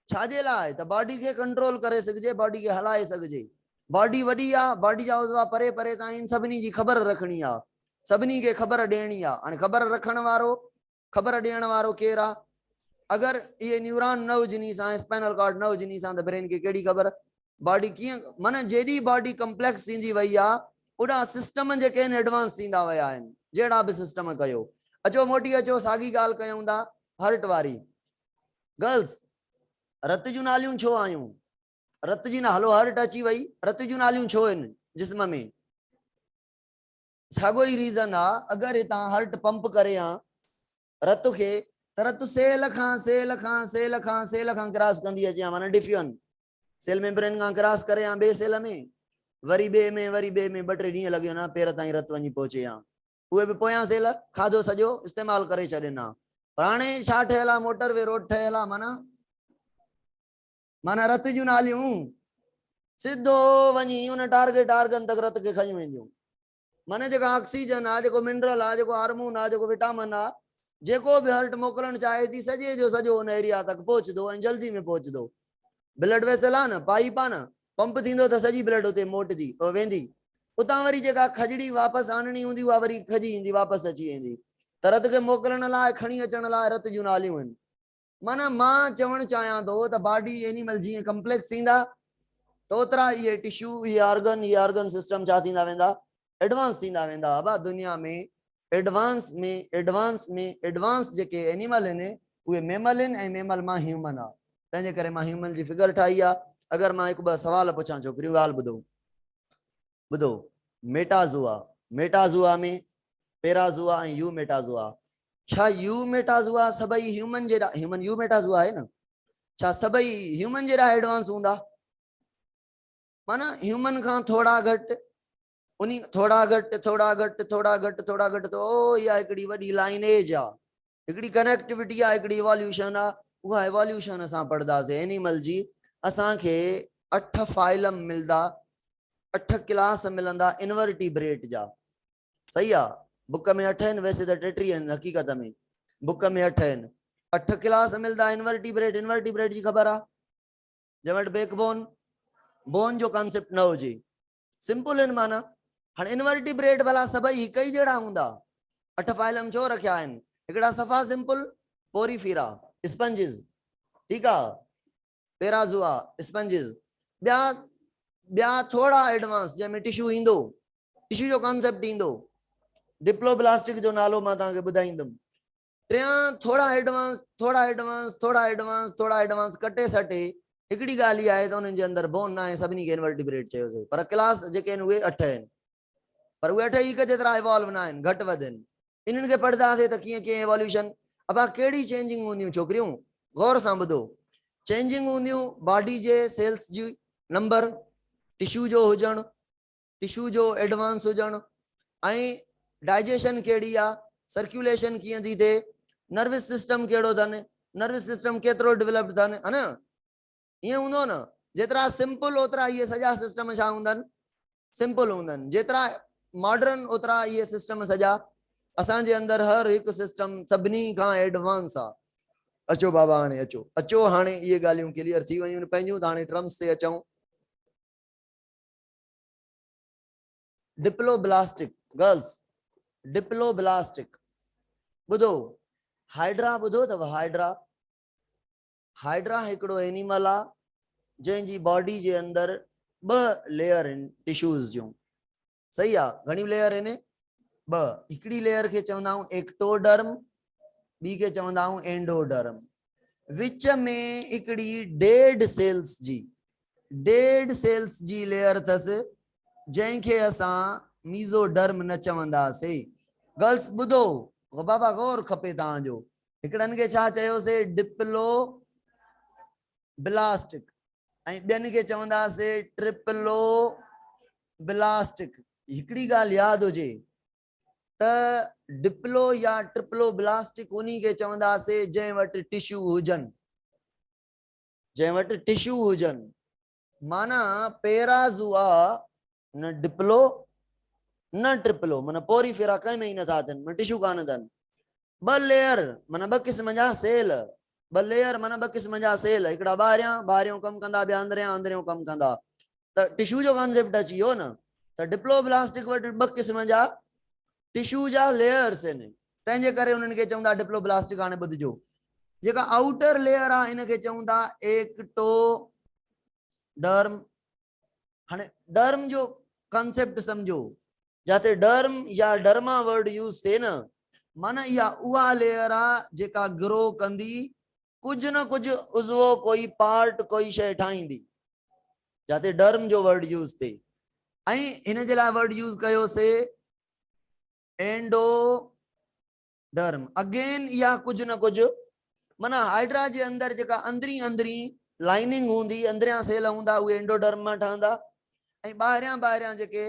छाजे लाइ? त बॉडी खे कंट्रोल करे सघिजे, बॉडी खे हलाए सघिजे। बॉडी वॾी आहे, बॉडी जा उज़वा परे परे ताईं सभिनी जी ख़बर रखणी आहे, सभिनी खे ख़बर ॾियणी आहे। हाणे ख़बर रखण वारो, ख़बर ॾियण वारो केरु आहे? अगर ये न्यूरॉन न हुजनी सां, स्पाइनल कार्ड न हुजनी सां, त ब्रेन खे कहिड़ी ख़बर? बॉडी कीअं, माना जेॾी बॉडी कम्प्लेक्स थींदी वई आहे, ओॾा सिस्टम जेके आहिनि एडवांस थींदा विया आहिनि, जहिड़ा बि सिस्टम कयो। अचो मोटी अचो, साॻी ॻाल्हि कयूं था हार्ट वारी। गर्ल्स, रत जूं नालियूं छो आहियूं? रत जी न, हलो हार्ट अची वई, रत जूं नालियूं छो आहिनि जिस्म में? साॻो ई रीज़न आहे। अगरि हितां हार्ट पंप करे हा रत खे, त रत सेल खां सेल खां सेल खां सेल खां क्रॉस कंदी अचे, माना डिफ्यूजन सेल मेम्ब्रेन खां क्रॉस करे या ॿिए सेल में, वरी ॿिए में, वरी ॿिए में, 2-3 ॾींहं लॻी वञा पेर ताईं रत वञी पहुचे हा। उहे बि पोयां सेल खाधो सॼो इस्तेमालु करे छॾनि हा। पर हाणे छा ठहियल आहे? मोटर वे रोड ठहियल आहे, माना रत जूं नालियूं सिधो वञी उन टारगेट आर्गन तक रत खे खयूं वेंदियूं। माना जेका ऑक्सीजन आहे, जेको मिनरल आहे, जेको हार्मोन आहे, जेको विटामिन आहे, जेको भी हार्ट मोकिलण चाहे थी, सॼे जो सॼो उन एरिया तक पहुचदो ऐं जल्दी में पहुचदो। ब्लड वेसल आहे न, पाइप आहे न, पंप थींदो त सॼी ब्लड उते मोटदी वेंदी, उतां वरी जेका खजड़ी वापसि आणणी हूंदी उहा वरी खजी ईंदी, वापसि अची वेंदी। त रत खे मोकिलण लाइ, खणी अचण लाइ रत जूं नालियूं आहिनि। माना मां चवणु चाहियां थो त बॉडी एनिमल जीअं कम्प्लेक्स थींदा, त ओतिरा इहे टिश्यू, इहे ऑर्गन सिस्टम छा थींदा वेंदा? एडवांस थींदा वेंदा। अब दुनिया में एडवांस जेके एनिमल आहिनि उहे मेमल आहिनि, ऐं मेमल मां ह्यूमन आहे। तंहिंजे करे मां ह्यूमन जी फिगर ठाही आहे। अगरि मां हिकु ॿ सवाल पुछां, छोकिरियूं ॻाल्हि ॿुधो, मेटाज़ुआ, मेटाज़ुआ में पेराज़ुआ ऐं यू मेटाज़ुआ, छा यू मेटाज़ुआ सभई ह्यूमन जहिड़ा, ह्यूमन यू मेटाज़ुआ आहे न, छा सभई ह्यूमन जहिड़ा एडवांस हूंदा? माना ह्यूमन खां थोड़ा घटि, उन्हीं थोड़ा घटि, थोड़ा घटि, थोड़ा घटि, थोड़ा घटि, तो इहा हिकिड़ी वॾी लाइनेज आहे, हिकिड़ी कनेक्टिविटी आहे, हिकिड़ी इवोल्यूशन आहे। उहा इवोल्यूशन असां पढ़ंदासीं एनिमल जी। असांखे 8 फाइलम मिलंदा, 8 क्लास मिलंदा इनवर्टिब्रेट जा। सही आहे, बुक में 8 आहिनि, वैसे त 33 आहिनि हक़ीक़त में, बुक में 8 आहिनि। 8 क्लास मिलंदा इनवर्टिब्रेट। इनवर्टिब्रेट जी ख़बर आहे, जंहिं वटि बैकबोन, बोन जो कॉन्सेप्ट न हुजे, सिंपल आहिनि माना। हाणे इनवर्टिब्रेट भला सभई हिक ई जहिड़ा हूंदा? 8 फाइलम छो रखिया आहिनि? हिकिड़ा सफ़ा सिंपल पोरीफीरा स्पंजिस, ठीकु आहे, पेराज़ुआ स्पंजिस, ॿिया थोड़ा एडवांस जंहिंमें टिश्यू ईंदो, टिश्यू जो कॉन्सेप्ट ईंदो, डिप्लोब्लास्टिक जो नालो मां तव्हांखे ॿुधाईंदुमि। टियां थोड़ा एडवांस, थोड़ा एडवांस, थोड़ा एडवांस, थोड़ा एडवांस, कटे सटे हिकिड़ी ॻाल्हि आहे त उन्हनि जे अंदरि बोन न आहे, सभिनी खे इनवर्टिब्रेट चयोसीं। पर क्लास जेके आहिनि उहे 8 आहिनि, पर उहे 8 हिक जेतिरा इवॉल्व न आहिनि, घटि वधि आहिनि। इन्हनि खे पढ़ंदासीं त कीअं कीअं एवोल्यूशन। अब कहिड़ी चेंजिंग हूंदियूं छोकिरियूं? गौर सां ॿुधो। चेंजिंग हूंदियूं बॉडी जे सेल्स जी नंबर, टिश्यू जो हुजणु, टिश्यू जो एडवांस हुजणु, ऐं डाइजेशन कहिड़ी आहे, सर्कुलेशन कीअं थी थिए, नर्वस सिस्टम कहिड़ो अथनि, नर्वस सिस्टम केतिरो डेवलप्ड अथनि, है न? ईअं हूंदो न, जेतिरा सिंपल ओतिरा इहे सॼा सिस्टम छा हूंदनि? सिंपल हूंदनि। जेतिरा मॉडर्न ओतिरा इहे सिस्टम सॼा असांजे अंदरि हर हिकु सिस्टम सभिनी खां एडवांस आहे। अचो बाबा हाणे अचो हाणे इहे ॻाल्हियूं क्लियर थी वयूं पंहिंजूं, त हाणे ट्रम्स ते अचूं। डिप्लोब्लास्टिक गर्ल्स, डिप्लोब्लास्टिक ॿुधो, हाइड्रा ॿुधो अथव? हाइड्रा हिकिड़ो एनिमल आहे जंहिंजी बॉडी जे अंदरि 2 लेयर आहिनि टिश्यूज़ जूं। सही आहे, घणी लेयर आहिनि? हिकिड़ी लेयर खे चवंदा आहियूं एक्टोडर्म, ॿी खे चवंदा आहियूं एंडोडर्म। विच में हिकिड़ी डेड सेल्स जी लेयर अथसि जंहिंखे असां मीज़ोडर्म न चवंदासीं। गर्ल्स ॿुधो, बाबा गौर खपे तव्हांजो। हिकिड़नि खे छा चयोसीं? डिप्लो ब्लास्टिक, ऐं ॿियनि खे चवंदासीं ट्रिप्लो ब्लास्टिक। हिकिड़ी ॻाल्हि यादि हुजे त डिप्लो या ट्रिप्लो ब्लास्टिक उन्ही खे चवंदासीं जंहिं वटि टिश्यू हुजनि, माना पेराज़ुआ न डिप्लो न ट्रिप्लो, माना पोरीफेरा कंहिं में ई नथा अचनि, टिश्यू कान अथनि। ॿ लेयर माना ॿ क़िस्म जा सेल, ॿ लेयर माना ॿ क़िस्म जा सेल, हिकिड़ा ॿाहिरियां कमु कंदा, ॿिया अंदरियां कमु कंदा, त टिश्यू जो कॉन्सेप्ट अची वियो न। त डिप्लोब्लास्टिक वटि ॿ क़िस्म जा टिश्यू जा लेयर्स आहिनि, तंहिंजे करे उन्हनि खे चवंदा डिप्लोब्लास्टिक। हाणे ॿुधिजो, जेका आउटर लेयर आहे इनखे चवंदा एक्टोडर्म। हाणे डर्म जो कॉन्सेप्ट सम्झो, जाते डर्म या डर्मा वर्ड यूज़ थिए न, माना इहा उहा लेयर आहे जेका ग्रो कंदी, कुझु न कुझु उज़वो कोई पार्ट कोई शइ ठाहींदी, जाते डर्म जो वर्ड यूज़ थिए। ऐं हिन जे लाइ वर्ड यूज़ कयोसीं एंडोडर्म। अगेन इहा कुझु न कुझु, माना हाइड्रा जे अंदरि जेका अंदरी लाइनिंग हूंदी, अंदरियां सेल हूंदा, उहे एंडोडर्म मां ठहंदा, ऐं ॿाहिरियां जेके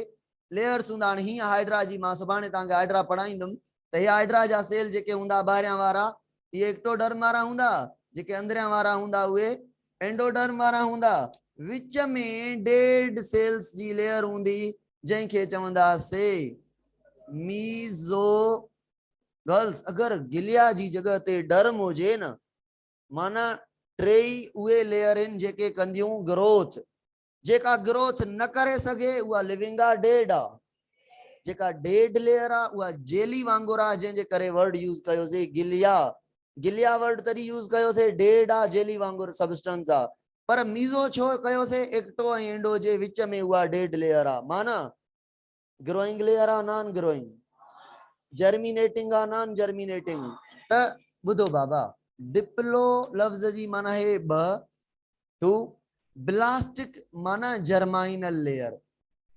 लेयर्स हूंदा। हाणे हीअं हाइड्रा जी, मां सुभाणे तव्हांखे हाइड्रा पढ़ाईंदुमि, त हीअ हाइड्रा जा सेल जेके हूंदा ॿाहिरियां वारा, इहे एक्टोडर्म वारा हूंदा, जेके अंदरियां वारा हूंदा उहे एंडोडर्म वारा हूंदा। विच में डेड सेल्स जी लेयर हूंदी जंहिंखे चवंदासीं मीज़ो। गर्ल्स, अगर गिलिया जी जगह ते डर्म हुजे न, माना टेई उहे लेयर आहिनि जेके कंदियूं ग्रोथ। जेका ग्रोथ न करे सघे उहा लिविंग आहे, डेड आहे। जेका डेड लेयर आहे उहा जेली वांगुर आहे, जंहिंजे करे वर्ड यूज़ कयोसीं गिलिया वर्ड तॾहिं यूज़ कयोसीं, डेड आहे जेली वांगुर सब्सटेंस आहे। पर मीज़ो छो कयोसीं? एक्टो ऐं एंडो जे विच में उहा डेड लेयर आहे, माना ग्रोइंग लेयर आहे, नॉन ग्रोइंग, जर्मिनेटिंग आहे, नॉन जर्मिनेटिंग। त ॿुधो बाबा, डिप्लो लफ्ज़ जी माना है टू, ब्लास्टिक माना जर्माइनल लेयर।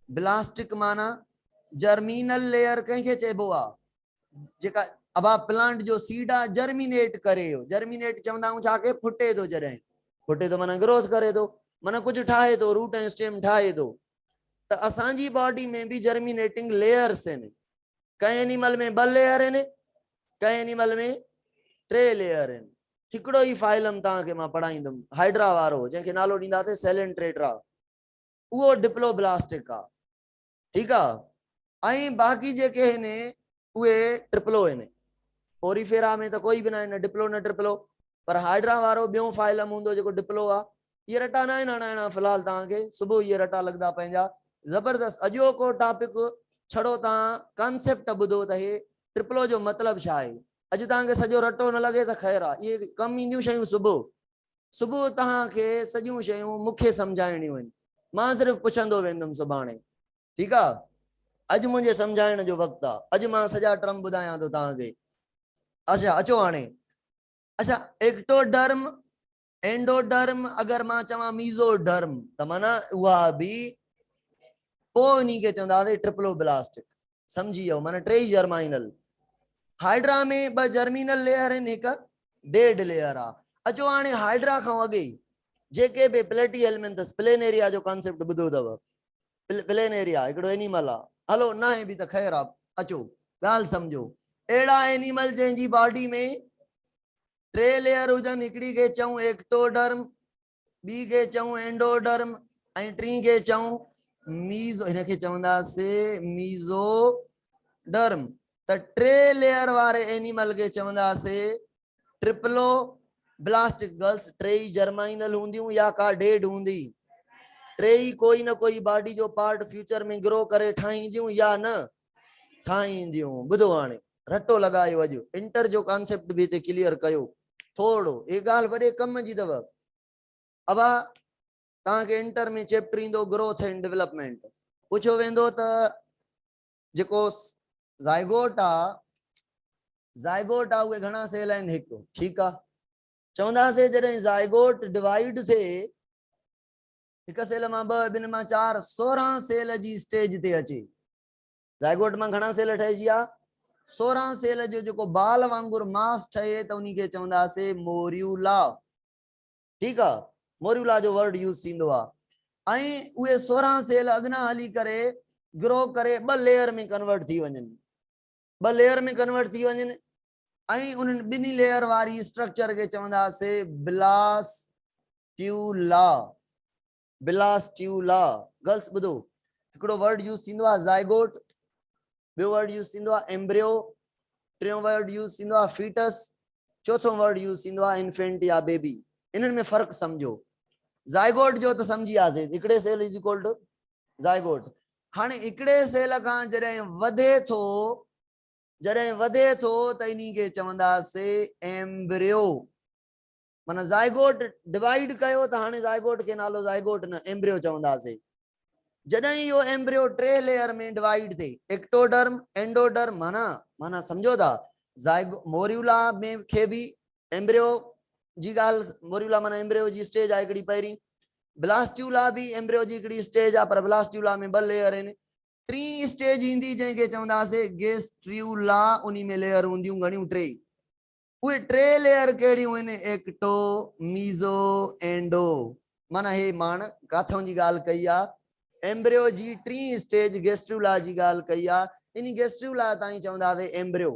ब्लास्टिक माना जर्मिनल लेयर कंहिंखे चइबो आहे? जेका अबा प्लांट जो सीड आहे जर्मिनेट करे, जर्मिनेट चवंदा आहियूं छा के? फुटे थो, जॾहिं फुटे थो माना ग्रोथ करे थो, माना कुझु ठाहे थो, रूट ऐं स्टेम ठाहे थो। त असांजी बॉडी में बि जर्मिनेटिंग लेयर्स आहिनि। कंहिं एनिमल में 2 लेयर आहिनि, कंहिं एनिमल में 3 लेयर आहिनि। हिकिड़ो ई फाइलम तव्हांखे मां पढ़ाईंदुमि, हाइड्रा वारो, जंहिंखे नालो ॾींदासीं सेलेंट्रेट्रा, उहो डिप्लोब्लास्टिक आहे, ठीकु आहे। ऐं बाक़ी जेके आहिनि उहे ट्रिप्लो आहिनि। पोरीफेरा में त कोई बि न आहे, न डिप्लो न ट्रिप्लो, पर हाइड्रा वारो ॿियो फाइलम हूंदो जेको डिप्लो आहे। इहे रटा न आहिनि हणाइणा फ़िलहाल तव्हांखे, सुबुह इहे रटा लॻंदा पंहिंजा ज़बरदस्त। अॼोको टॉपिक छड़ो तव्हां कॉन्सेप्ट ॿुधो त हे ट्रिप्लो जो मतिलबु छा आहे। अॼु तव्हांखे सॼो रटो न लॻे त ख़ैर आहे, इहे कमु ईंदियूं शयूं सुबुह तव्हांखे सॼियूं शयूं मूंखे सम्झाइणियूं आहिनि, मां सिर्फ़ु पुछंदो वेंदुमि सुभाणे, ठीकु आहे। अॼु मुंहिंजे सम्झाइण जो वक़्तु आहे, अॼु मां सॼा टर्म ॿुधायां थो तव्हांखे। अच्छा अचो हाणे, अच्छा एक्टोडर्म एंडोडर्म, अगर मां चवां मीज़ोडर्म त माना उहा बि पोइ इन्ही खे चवंदासीं ट्रिप्लोब्लास्टिक। समझी वियो, माना 3 जर्माइनल। हाइड्रा में 2 जर्मिनल लेयर आहिनि, हिकु डेड लेयर आहे। अचो हाणे हाइड्रा खां अॻे जेके बि प्लेटी एलिमेंट्स, प्लेनेरिया जो कॉन्सेप्ट ॿुधो अथव। प्लेनेरिया हिकिड़ो एनिमल आहे, हलो न आहे बि त ख़ैर आहे, अचो ॻाल्हि सम्झो। अहिड़ा एनिमल जंहिंजी बॉडी में 3 लेयर हुजनि, हिकिड़ी खे चऊं एक्टोडर्म, ॿी खे चऊं एंडोडर्म, ऐं टीं खे चऊं मीज़ो, हिनखे चवंदासीं मीज़ोडर्म। त 3 लेयर वारे एनिमल खे चवंदासीं ट्रिप्लो ब्लास्टिक। गर्ल्स 3 जर्माइनल हूंदियूं या का डेड हूंदी, 3 कोई न कोई बॉडी जो पार्ट फ्यूचर में ग्रो करे ठाहींदियूं या न ठाहींदियूं। ॿुधो हाणे रटो लॻायो, अॼु इंटर जो कॉन्सेप्ट बि हिते क्लियर कयो थोरो, ये ॻाल्हि वॾे कम जी अथव। अबा तव्हांखे इंटर में चैप्टर ईंदो ग्रोथ एंड डेवलपमेंट, पुछो वेंदो त जेको ज़ाइगोट आ उहे घणा सेल आहिनि हिकु ठीकु आहे चवंदासीं जॾहिं ज़ाइगोट डिवाइड थिए हिक सेल मां ॿ ॿिनि मां चार 16 सेल जी स्टेज ते अचे ज़ाइगोट मां घणा सेल ठहिजी आ 16 सेल जो जेको बाल वांगुर मास ठहे त उन्ही खे चवंदासीं मोरियूला ठीकु आहे मोरियूला जो वर्ड यूज़ थींदो आहे ऐं उहे 16 सेल अॻिना हली करे ग्रो करे 2 लेयर में कन्वर्ट थी वञनि 2 लेयर में कन्वर्ट थी वञनि ऐं उन्हनि ॿिन्ही लेयर वारी स्ट्रक्चर खे चवंदासीं ब्लास्ट्यूला ब्लास्ट्यूला गर्ल्स ॿुधो हिकिड़ो वर्ड यूज़ थींदो आहे ज़ाइगोट ॿियो वर्ड यूज़ थींदो आहे एम्ब्रियो टियों वर्ड यूज़ थींदो आहे फीटस चौथों वर्ड यूज़ थींदो आहे इन्फेंट या बेबी इन्हनि में फ़र्क़ु सम्झो ज़ाइगोट जो त सम्झी वियासीं हिकिड़े cell is equal to zygote हाणे हिकिड़े सेल खां जॾहिं वधे थो त इन्ही खे चवंदासीं एम्ब्रियो माना ज़ाइगोट डिवाइड कयो त हाणे ज़ाइगोट खे नालो ज़ाइगोट न एम्ब्रियो चवंदासीं जॾहिं इहो एम्ब्रियो 3 लेयर में डिवाइड थिए एक्टोडर्म एंडोडर्म माना सम्झो था मोरियूला में खे भी एम्ब्रियो जी ॻाल्हि मोरियूला माना एम्ब्रियो जी स्टेज आहे हिकिड़ी पहिरीं ब्लास्ट्यूला भी एम्ब्रियो जी हिकिड़ी स्टेज आहे पर ब्लास्ट्यूला में 2 लेयर आहिनि 3 स्टेज ईंदी जंहिंखे चवंदासीं गेस्ट्रियूला उन्ही में लेयर हूंदियूं घणियूं 3 उहे 3 लेयर कहिड़ियूं आहिनि एक्टो मीज़ो एंडो माना हे माण काथों जी ॻाल्हि कई आहे एम्ब्रियो जी 3 स्टेज गेस्ट्रियूला जी ॻाल्हि कई आहे इन गेस्ट्रियूला ताईं चवंदासीं एम्ब्रियो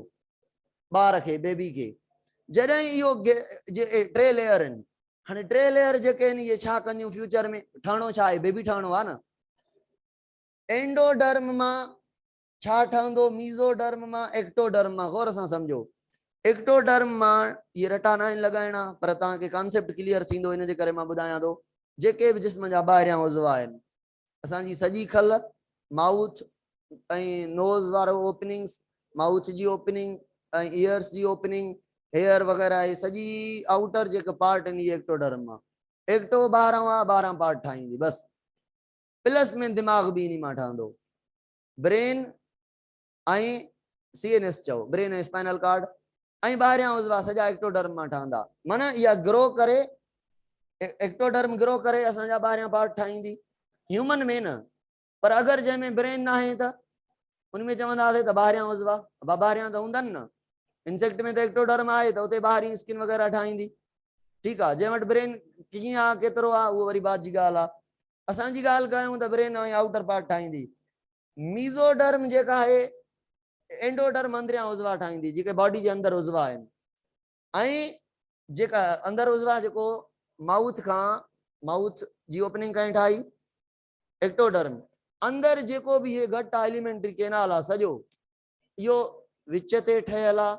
ॿार खे बेबी खे जॾहिं इहो 3 लेयर आहिनि हाणे 3 लेयर जेके आहिनि इहे छा कंदियूं फ्यूचर में ठहणो छा आहे बेबी ठहणो आहे न एंडोडर्म मां छा ठहंदो मीज़ोडर्म मां एक्टोडर्म मां गौर सां सम्झो एक्टोडर्म मां इहे रटा न आहिनि लगाइणा पर तव्हांखे कॉन्सेप्ट क्लियर थींदो इन जे करे मां ॿुधायां थो जेके बि जिस्म जा ॿाहिरियां उज़वा आहिनि असांजी सॼी खल माउथ ऐं नोज़ वारो ओपनिंग्स माउथ जी ओपनिंग ऐं ईयर्स जी ओपनिंग हेयर वग़ैरह ये सॼी आउटर जेका पार्ट आहिनि इहे एक्टोडर्म मां एक्टो 12 पार्ट ठाहींदी बस प्लस में दिमाग़ बि इन मां ठहंदो ब्रेन ऐं CNS चओ ब्रेन ऐं स्पाइनल कार्ड ऐं ॿाहिरियां उज़वा सॼा एक्टोडर्म मां ठहंदा माना इहा ग्रो करे एक्टोडर्म ग्रो करे असांजा ॿाहिरियां पार्ट ठाहींदी ह्यूमन में न पर अगर जंहिंमें ब्रेन ना है त उनमें चवंदासीं त ॿाहिरियां उज़वा ॿाहिरियां त हूंदनि न इंसेक्ट में त एक्टोडर्म आहे त उते ॿाहिरीं स्किन वग़ैरह ठाहींदी ठीकु आहे जंहिं वटि ब्रेन कीअं आहे केतिरो आहे उहो वरी बात जी ॻाल्हि आहे असांजी ॻाल्हि कयूं त ब्रेन ऐं आउटर पार्ट ठाहींदी मीज़ोडर्म जेका आहे एंडोडर्म अंदरियां उज़वा ठाहींदी जेके बॉडी जे अंदरि उज़वा आहिनि ऐं जेका अंदरि उज़वा जेको माउथ जी ओपनिंग कहीं ठाही एक्टोडर्म अंदर जेको भी ये घट एलिमेंट्री केनाल आहे सॼो इहो विच ते ठहियल आहे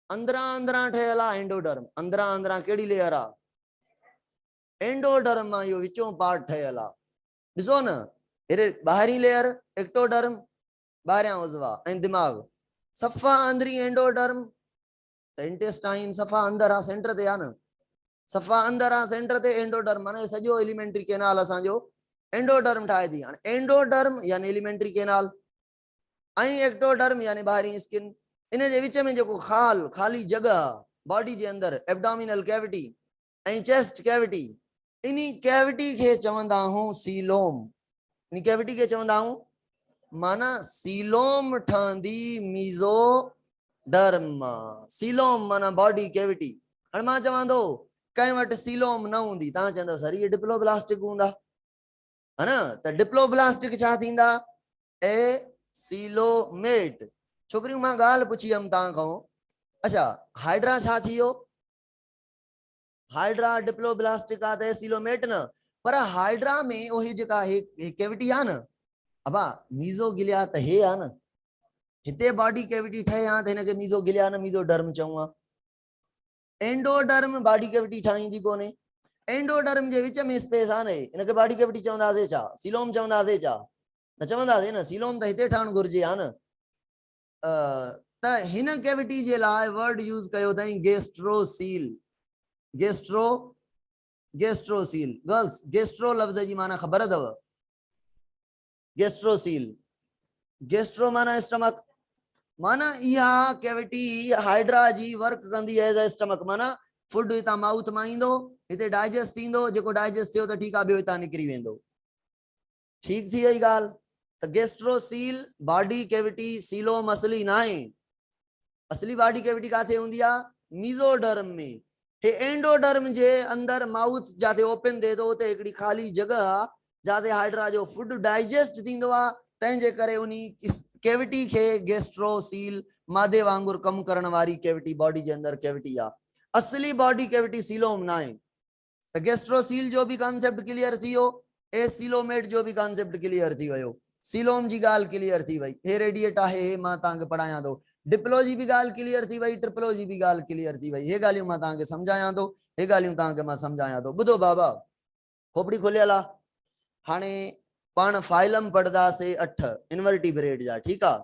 अंदरां ठहियल आहे एंडोडर्म अंदरां कहिड़ी लेयर आहे एंडोडर्म मां इहो विचों पार्ट ठहियल आहे ॾिसो न हेॾे ॿाहिरीं लेयर एक्टोडर्म ॿाहिरियां उज़वा ऐं दिमाग़ सफ़ा अंदरी एंडोडर्म त इंटेस्टाइन सफ़ा अंदर आहे सेंटर ते आहे न सफ़ा अंदर आहे सेंटर ते एंडोडर्म माना सॼो एलिमेंट्री केनाल असांजो एंडोडर्म ठाहे थी हाणे एंडोडर्म यानी एलिमेंट्री केनाल ऐं एक्टोडर्म यानी ॿाहिरीं स्किन इन जे विच में जेको खाली जगह बॉडी जे अंदर एब्डोमिनल कैविटी ऐं चेस्ट कैविटी इन कैविटी खे चवंदा आहियूं सीलोम इन कैविटी खे चवंदा आहियूं माना सीलोम ठहंदी मीज़ोडर्म सीलोम माना बॉडी कैविटी हाणे मां चवां थो कंहिं वटि सीलोम न हूंदी तव्हां चवंदव सर इहे डिप्लोब्लास्टिक हूंदा है न त डिप्लोब्लास्टिक छा थींदा ए सीलोमेट छोकरियूं मां ॻाल्हि पुछी हुयमि तव्हां खां अच्छा हाइड्रा छा थी वियो हाइड्रा डिप्लोब्लास्टिक आहे त सीलोमेट न पर हाइड्रा में वही जेका कैविटी आहे न अबा मीज़ोगिलिया त हे आहे न हिते बॉडी कैविटी ठहे हा त हिनखे मीज़ोगिलिया न मीज़ोडर्म चऊं एंडोडर्म बॉडी कैविटी ठाहींदी कोन्हे एंडोडर्म जे विच में स्पेस आहे न हिनखे बॉडी कैविटी चवंदासीं छा सीलोम चवंदासीं छा न चवंदासीं न सीलोम त हिते ठहणु घुरिजे हा न त हिन कैविटी जे लाइ वर्ड यूज़ कयो अथई गेस्ट्रोसील गेस्ट्रोसील गर्ल्स गेस्ट्रो लफ्ज़ जी माना ख़बर अथव गेस्ट्रोसील गेस्ट्रो माना स्टमक माना इहा कैविटी हाइड्रा जी वर्क कंदी एज अ स्टमक, माना फूड हितां माउथ मां ईंदो, हिते डाइजेस्ट थींदो, जेको डाइजेस्ट थियो त ठीकु आहे, ॿियो हितां निकिरी वेंदो। ठीक थी वही ॻाल्हि। त गेस्ट्रोसील बॉडी कैविटी सीलोम असली ना है, असली बॉडी कैविटी काथे हुंदी आ, मीज़ोडर्म में। हे एंडोडर्म जे अंदर माउथ जाते ओपन थे तो उते हिकड़ी खाली जगह आ जाते हाइड्रा जो फूड डाइजेस्ट थींदो आ, तंहिंजे करे उनी इस कैविटी के गेस्ट्रोसील मादे वांगुर कम करण वारी कैविटी बॉडी जे अंदर कैविटी आ। असली बॉडी कैविटी सीलोम ना है। तो गेस्ट्रोसील जो भी कॉन्सेप्ट क्लियर थी हो, ए सीलोमेट जो भी कॉन्सेप्ट क्लियर थी वयो, सीलोम जी गाल क्लियर थी वई, हे रेडिएट आहे, हे मां तांके पढ़ाया दो, डिप्लोजी भी गाल क्लियर थी वई, ट्रिप्लोजी भी गाल क्लियर थी वई, हे गालियों मां तांके समझाया दो, हे गालियों तांके मां समझाया दो। बुधो बाबा, खोपड़ी खोलियल आ। हाने पाण फाइलम पढ़दा से 8 इनवर्टिब्रेट जा, ठीक आ।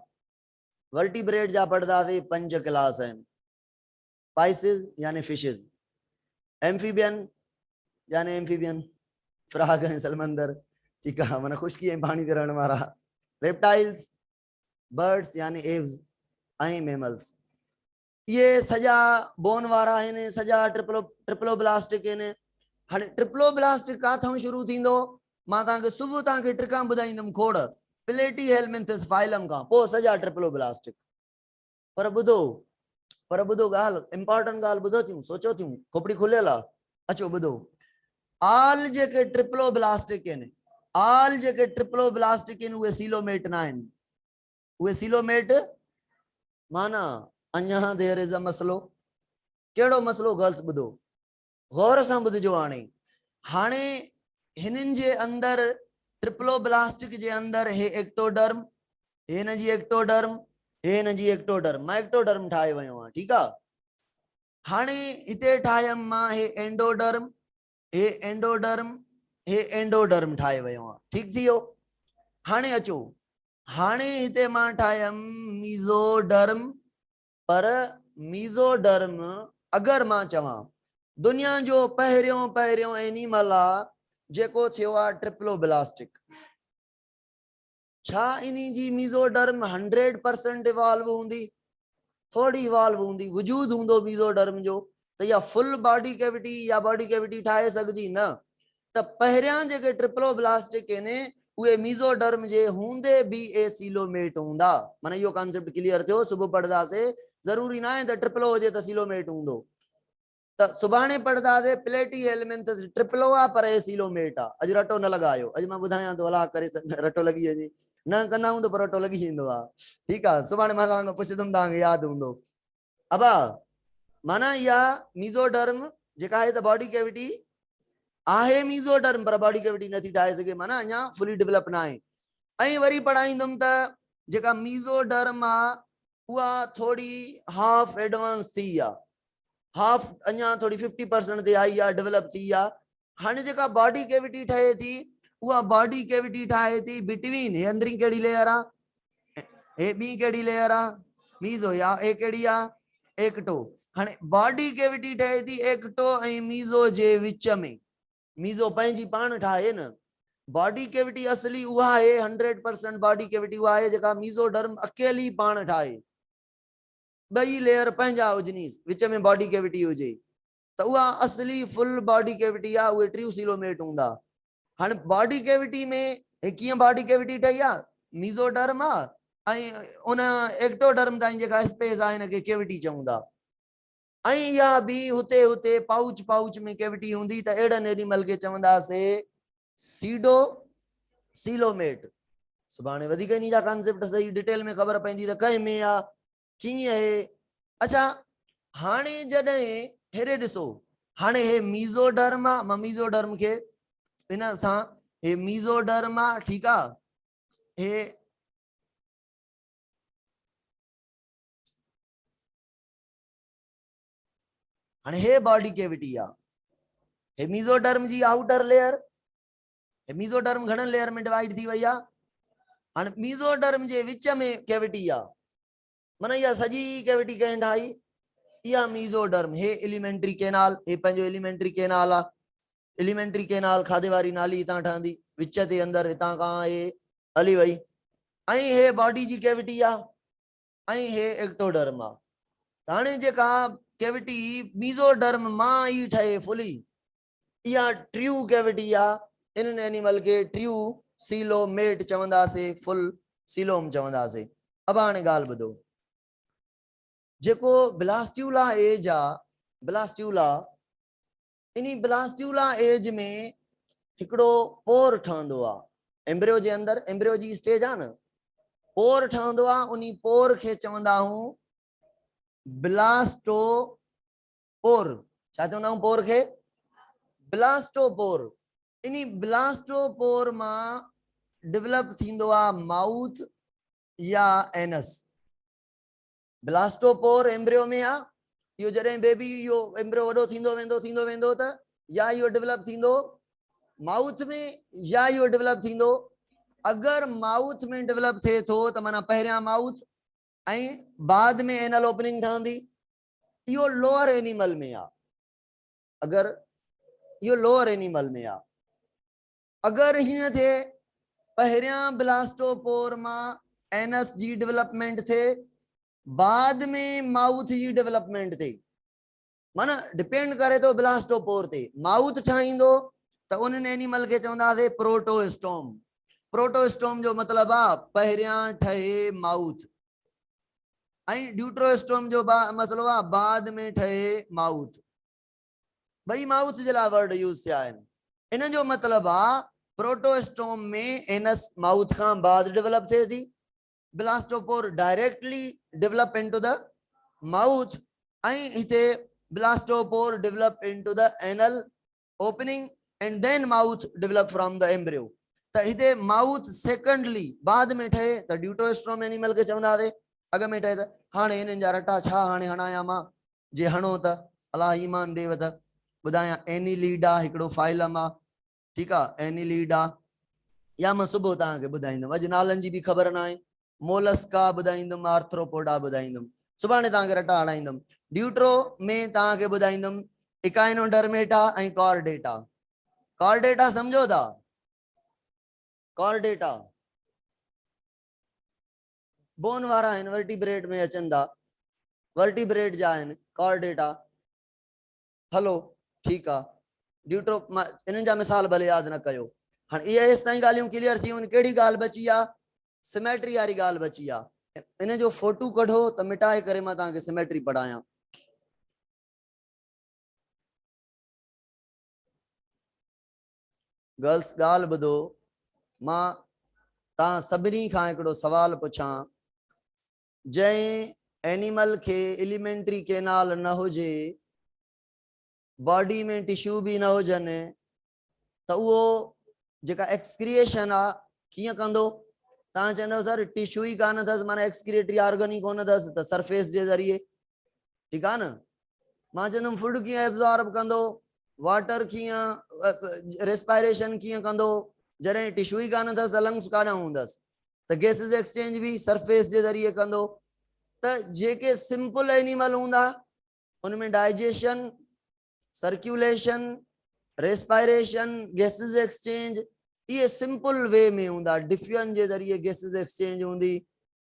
वर्टिब्रेट जा पढ़दा से 5 क्लास हैं, स्पाइसेस यानी फिशेस, एम्फीबियन यानी एम्फीबियन फ्राग है सलमंदर, ठीक है, मैंने खुशकी है पानी ते रहण वारा, रेप्टाइल्स बर्ड्स यानी एव्स ऐं मेमल्स, ये सजा बोन वारा आहिनि, सजा ट्रिप्लोब्लास्टिक आहिनि। हाणे ट्रिप्लोब्लास्टिक काथां शुरू थींदो, मां तव्हांखे सुबुह तव्हांखे ट्रिकां ॿुधाईंदुमि खोड़, प्लेटी हेलमिंथिस फाइलम खां पोइ सजा ट्रिप्लोब्लास्टिक। पर ॿुधो ॻाल्हि, इंपॉर्टेंट ॻाल्हि ॿुधो थियूं, सोचो थियूं, खोपड़ी खुलियल आहे। अचो ॿुधो, आल जेके ट्रिप्लोब्लास्टिक आहिनि, आल जेके ट्रिप्लोब्लास्टिक आहिनि उहे सीलोमेट न आहिनि, उहे सीलोमेट माना अञा देयर इज अ मसलो। कहिड़ो मसलो गर्ल्स ॿुधो गौर सां ॿुधजो। हाणे हाणे हिननि जे अंदर ट्रिप्लोब्लास्टिक जे अंदर हे एक्टोडर्म, हे हिन जी एक्टोडर्म, हे हिन जी एक्टोडर्म, मां एक्टोडर्म ठाहे वियो आहियां, ठीकु आहे। हाणे हिते ठाहियमि मां हे एंडोडर्म, हे एंडोडर्म, हे एंडोडर्म ठाहे वियो आहियां, ठीकु थी वियो। हाणे अचो, हाणे हिते मां ठाहियमि मीज़ोडर्म, पर मीज़ोडर्म अगर मां चवां दुनिया जो पहिरियों एनिमल आ जेको थियो आ ट्रिप्लोब्लास्टिक, छा इनी जी मीज़ोडर्म 100% इवॉल्व हूंदी, थोड़ी इवॉल्व हूंदी, वजूद हूंदो मीज़ोडर्म जो, त या फुल बॉडी कैविटी या बॉडी कैविटी ठाहे सघंदी न। त पहिरियां जेके ट्रिप्लोब्लास्टिक आहिनि उहे मीज़ोडर्म जे हूंदे भी ए सीलोमेट हूंदा। माना इहो कॉन्सेप्ट क्लियर थियो, सुबुह पढ़दासीं, ज़रूरी ना है त ट्रिप्लो हुजे त सीलोमेट हूंदो। त सुभाणे पढ़दासीं प्लेटी हेलमिंथिस ट्रिप्लो आ पर ए सीलोमेट आ। अॼु रटो न लॻायो, अॼु मां ॿुधायां थो अलाह करे रटो लॻी वञे, न कंदा हूं त पर रटो लॻी वेंदो आहे, ठीकु आहे। सुभाणे मां तव्हांखां पुछंदुमि, तव्हांखे यादि हूंदो। अबा माना इहा मीज़ोडर्म जेका आहे त बॉडी कैविटी आहे, मीज़ोडर्म पर बॉडी कैविटी नथी ठाहे सघे, माना अञा फुली डेवलप न आहे। ऐं वरी पढ़ाईंदुमि त जेका मीज़ोडर्म आहे उहा थोड़ी हाफ एडवांस थी आहे, हाफ अञा थोड़ी 50% ते आई आहे, डेवलप थी आहे। हाणे जेका बॉडी कैविटी ठहे थी उहा बॉडी कैविटी ठाहे थी बिटवीन, हे अंदरी कहिड़ी लेयर आहे, हे ॿी कहिड़ी लेयर आहे, मीज़ो, या ए कहिड़ी आहे, एक्टो। हाणे बॉडी कैविटी ठहे थी एक्टो ऐं मीज़ो जे विच में, मीज़ो पंहिंजी पाण ठाहे न, बॉडी कैविटी असली उहा आहे 100% बॉडी कैविटी उहा आहे जेका मीज़ोडर्म अकेली पाण ठाहे, ॿई लेयर पंहिंजा हुजनी, विच में बॉडी कैविटी हुजे, त उहा असली फुल बॉडी कैविटी आहे, उहे ट्रियूं सीलोमेट हूंदा। हाणे बॉडी कैविटी में कीअं बॉडी कैविटी ठही आहे, मीज़ोडर्म आहे ऐं उन एक्टोडर्म ताईं जेका स्पेस आहे हिनखे कैविटी चऊं था। ऐं इहा बि हुते हुते पाउच पाउच में कैविटी हूंदी, त अहिड़नि एनिमल खे चवंदासीं सीडो सीलोमेट। सुभाणे वधीक इन जा कॉन्सेप्ट सही डिटेल में ख़बर पवंदी त कंहिं में आहे कीअं आहे। अच्छा हाणे जॾहिं हेरे ॾिसो, हाणे हे मीज़ोडर्म आहे, मां मीज़ोडर्म खे इन सां, हे मीज़ोडर्म आहे, ठीकु आहे, हे हाणे हे बॉडी कैविटी आहे, हे मीज़ोडर्म जी आउटर लेयर, हे मीज़ोडर्म घणनि लेयर में डिवाइड थी वई आहे। हाणे मीज़ोडर्म जे विच में कैविटी आहे, माना इहा सॼी कैविटी कंहिं ठाही, इहा मीज़ोडर्म, हे एलिमेंट्री कैनाल, हे पंहिंजो एलिमेंट्री कैनाल आहे, एलिमेंट्री कैनाल खाधे वारी नाली हितां ठहंदी, विच ते अंदर हितां खां हे हली वई, ऐं हे बॉडी जी कैविटी आहे, ऐं हे एक्टोडर्म आहे। हाणे जेका कैविटी मीज़ोडर्म मां ई ठहे फुली, इहा ट्रू कैविटी आहे। इन्हनि एनिमल के ट्रू सीलोमेट चवंदासीं, फुल सीलोम चवंदासीं। अब हाणे ॻाल्हि ॿुधो, जेको ब्लास्ट्यूला एज आहे, ब्लास्ट्यूला, इन ब्लास्ट्यूला एज में हिकिड़ो पोर ठहंदो आहे एम्ब्रियो जे अंदरि, एम्ब्रियो जी स्टेज आहे न, पोर ठहंदो आहे। उन पोर खे चवंदा आहियूं ब्लास्टोपोर। छा चवंदा आहियूं पोर खे? ब्लास्टोपोर। इन ब्लास्टोपोर मां डेवलप थींदो आहे माउथ या एनस। ब्लास्टोपोर एम्ब्रियो में आहे। इहो जॾहिं बेबी इहो एम्ब्रियो वॾो थींदो वेंदो त या इहो डेवलप थींदो माउथ में या इहो डेवलप थींदो। अगर माउथ में डेवलप थे तो त माना पहिरियां माउथ ऐं बाद में एनल ओपनिंग ठहंदी। इहो लोअर एनिमल में आहे। अगर इहो लोअर एनिमल में आहे। अगर हीअं थे पहिरियां ब्लास्टोपोर मां एनस जी डेवलपमेंट थे, बाद में माउथ जी डेवलपमेंट थे, माना डिपेंड करे तो ब्लास्टोपोर ते। माउथ ठाहींदो त उन्हनि एनिमल के चवंदासीं प्रोटोस्टोम। प्रोटोस्टोम जो मतलब आहे पहिरियां ठहे माउथ, ऐं ड्यूट्रोस्टोम जो मसलो आहे बाद में ठहे माउथ। भई माउथ जे लाइ वर्ड यूज थिया आहिनि। इन जो मतलब आहे प्रोटोस्टोम में एनस माउथ खां बाद डेवलप थे थी, blastopore directly develop into the mouth, ऐं हिते blastopore develop into the anal opening and then mouth develop from the embryo. त हिते माउथ सेकंडली बाद में ठहे त ड्यूटोस्टोम एनिमल के चवंदासीं। अॻ में ठहे त हाणे हिननि जा रटा छा हाणे हणाया मां, जे हणो त अलाह ईमान ॾेव त ॿुधायां। एनीलीडा हिकिड़ो फाइलम आहे, ठीकु आहे, एनीलीडा, या मां सुबुह तव्हांखे ॿुधाईंदुमि। अॼु नालनि जी बि ख़बर न आहे। मोलस्का ॿुधाईंदुमि, आर्थ्रोपोडा ॿुधाईंदुमि, सुभाणे तव्हांखे रटा हणाईंदुमि। ड्यूट्रो में तव्हांखे ॿुधाईंदुमि इकाइनोडर्मेटा ऐं कॉर्डेटा। कॉर्डेटा समझो था? कॉर्डेटा बोन वारा आहिनि, वर्टिब्रेट में अचनि था, वर्टिब्रेट जा आहिनि कॉर्डेटा। हलो ठीकु आहे। ड्यूट्रो इन्हनि जा मिसाल भले यादि न कयो। हाणे इहे हेसि ताईं ॻाल्हियूं क्लियर थी वञनि। कहिड़ी ॻाल्हि बची आहे? सिमेट्री वारी ॻाल्हि बची आहे। इन जो फोटो कढो त मिटाए करे मां तव्हांखे सिमेट्री पढ़ायां। गर्ल्स ॻाल्हि ॿुधो, मां तव्हां सभिनी खां हिकिड़ो सवाल पुछां। जंहिं एनिमल खे एलिमेंट्री केनाल न हुजे, बॉडी में टिश्यू भी न हुजनि, त उहो जेका एक्सक्रिएशन आहे कीअं कंदो? तव्हां चवंदव सर टिश्यू ई कान अथसि, माना एक्सक्रिएटरी ऑर्गन ई कोन अथसि, त सरफेस जे ज़रिए, ठीकु आहे न। मां चवंदुमि फूड कीअं एब्जॉर्ब कंदो, वाटर कीअं, रेस्पायरेशन कीअं कंदो, जॾहिं टिश्यू ई कान अथसि, लंग्स कान हूंदसि, त गैसेस एक्सचेंज भी सरफेस जे ज़रिए कंदो। त जेके सिंपल एनिमल हूंदा उनमें digestion, circulation, respiration, gases exchange, ये सिंपल वे में हूंदा। डिफ्यूजन जे ज़रिए गैसेस एक्सचेंज हूंदी।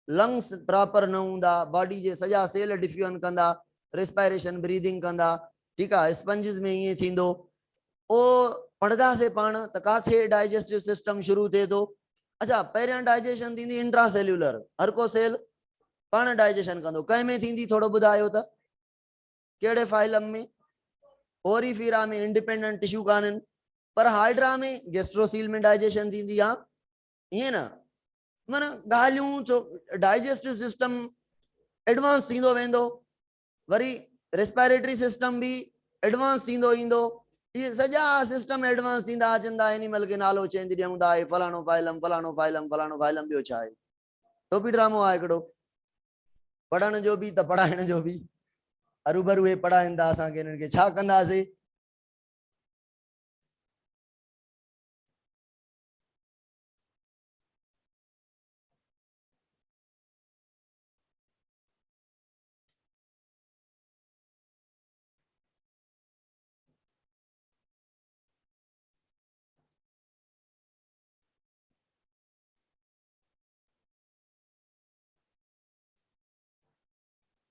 लंग्स प्रॉपर न हूंदा, बॉडी जे सॼा सेल डिफ्यूजन कंदा, रेस्पायरेशन ब्रीदिंग कंदा, ठीकु आहे। स्पंजिस में ईअं थींदो। ओ पढ़ंदासीं पाण त काथे डाइजेस्टिव सिस्टम शुरू थिए थो। अच्छा, पहिरियां डाइजेशन थींदी इंट्रासेल्यूलर, हर को सेल पाण डाइजेशन कंदो। कंहिं में थींदी थोरो ॿुधायो त? कहिड़े फाइलम में? ओरीफीरा में इंडिपेंडेंट टिश्यू काननि, पर हाइड्रा में गेस्ट्रोसील में डाइजेशन थींदी आहे, ईअं न। माना ॻाल्हियूं डाइजेस्टिव सिस्टम एडवांस थींदो वेंदो, वरी रेस्पायरेटरी सिस्टम भी एडवांस थींदो ईंदो। ये सॼा सिस्टम एडवांस थींदा अचनि था। एनिमल खे नालो चेंज ॾियूं था, फलाणो फाइलम, फलाणो फाइलम, फलाणो फाइलम। ॿियो छा आहे? टोपी ड्रामो आहे हिकिड़ो, पढ़ण जो बि त पढ़ाइण जो बि। अरूबरू हे पढ़ाइनि था असांखे, हिननि खे छा कंदासीं?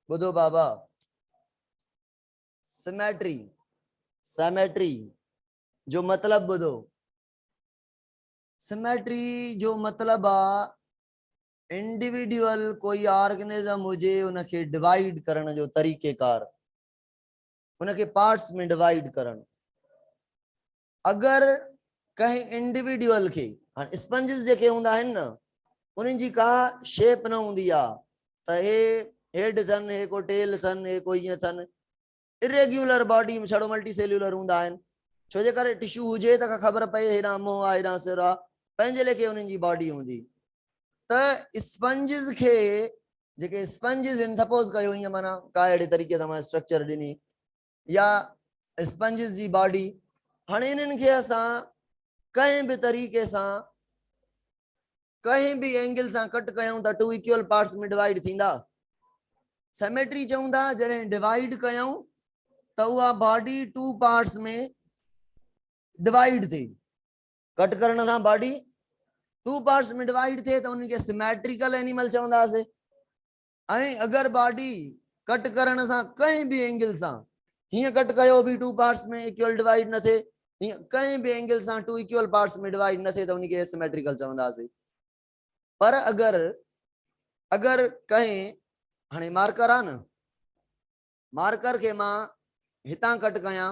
बुधो बाबा, सिमेट्री, सिमेट्री जो मतलब बुधो, सिमेट्री जो मतलब आ इंडिविजुअल कोई ऑर्गेनिज्म हुजे उनके डिवाइड करण जो तरीक़ेकार, उनके पार्ट्स में डिवाइड करण। अगर कहीं इंडिविजुअल के स्पंजिस जेके हुंदा आहिनि न, उन्हनि जी का शेप न हूंदी आ, त हे हेड थन, हे को टेल थन, हे को ईअं थन, इरेग्युलर बॉडी में छड़ो मल्टी सेल्यूलर हुंदा आहिनि। छो जे करे टिश्यू हुजे त ख़बर पए हेॾां मुंहुं आहे हेॾां सिर आहे, पंहिंजे लेखे उन्हनि जी बॉडी हूंदी। त स्पंजिस के जेके स्पंजिस इन, सपोज कयो ईअं माना का अहिड़े तरीक़े सां मां स्ट्रक्चर ॾिनी, या स्पंजिस जी बॉडी, हाणे इन्हनि खे असां कहीं भी तरीक़े सां कहीं भी एंगल सां कट कयूं त टू इक्वल पार्ट्स में डिवाइड थींदा। सिमेट्री चऊं था जॾहिं डिवाइड कयूं त उहा बॉडी टू पार्ट्स में डिवाइड थी। कट करण सां बॉडी टू पार्ट्स में डिवाइड थे तो उनके सिमेट्रिकल एनिमल चवंदासीं। ऐं अगर बॉडी कट करण सां कहीं भी एंगल सां हीअं कट कयो भी टू पार्ट्स में इक्वल डिवाइड न थे, हीअं कहीं भी एंगल सां टू इक्वल पार्ट्स में डिवाइड न थे तो उनके सिमेट्रिकल चवंदासीं। पर अगर अगर कहीं हाणे मार्कर आ न, मार्कर के मां हितां कट कयां,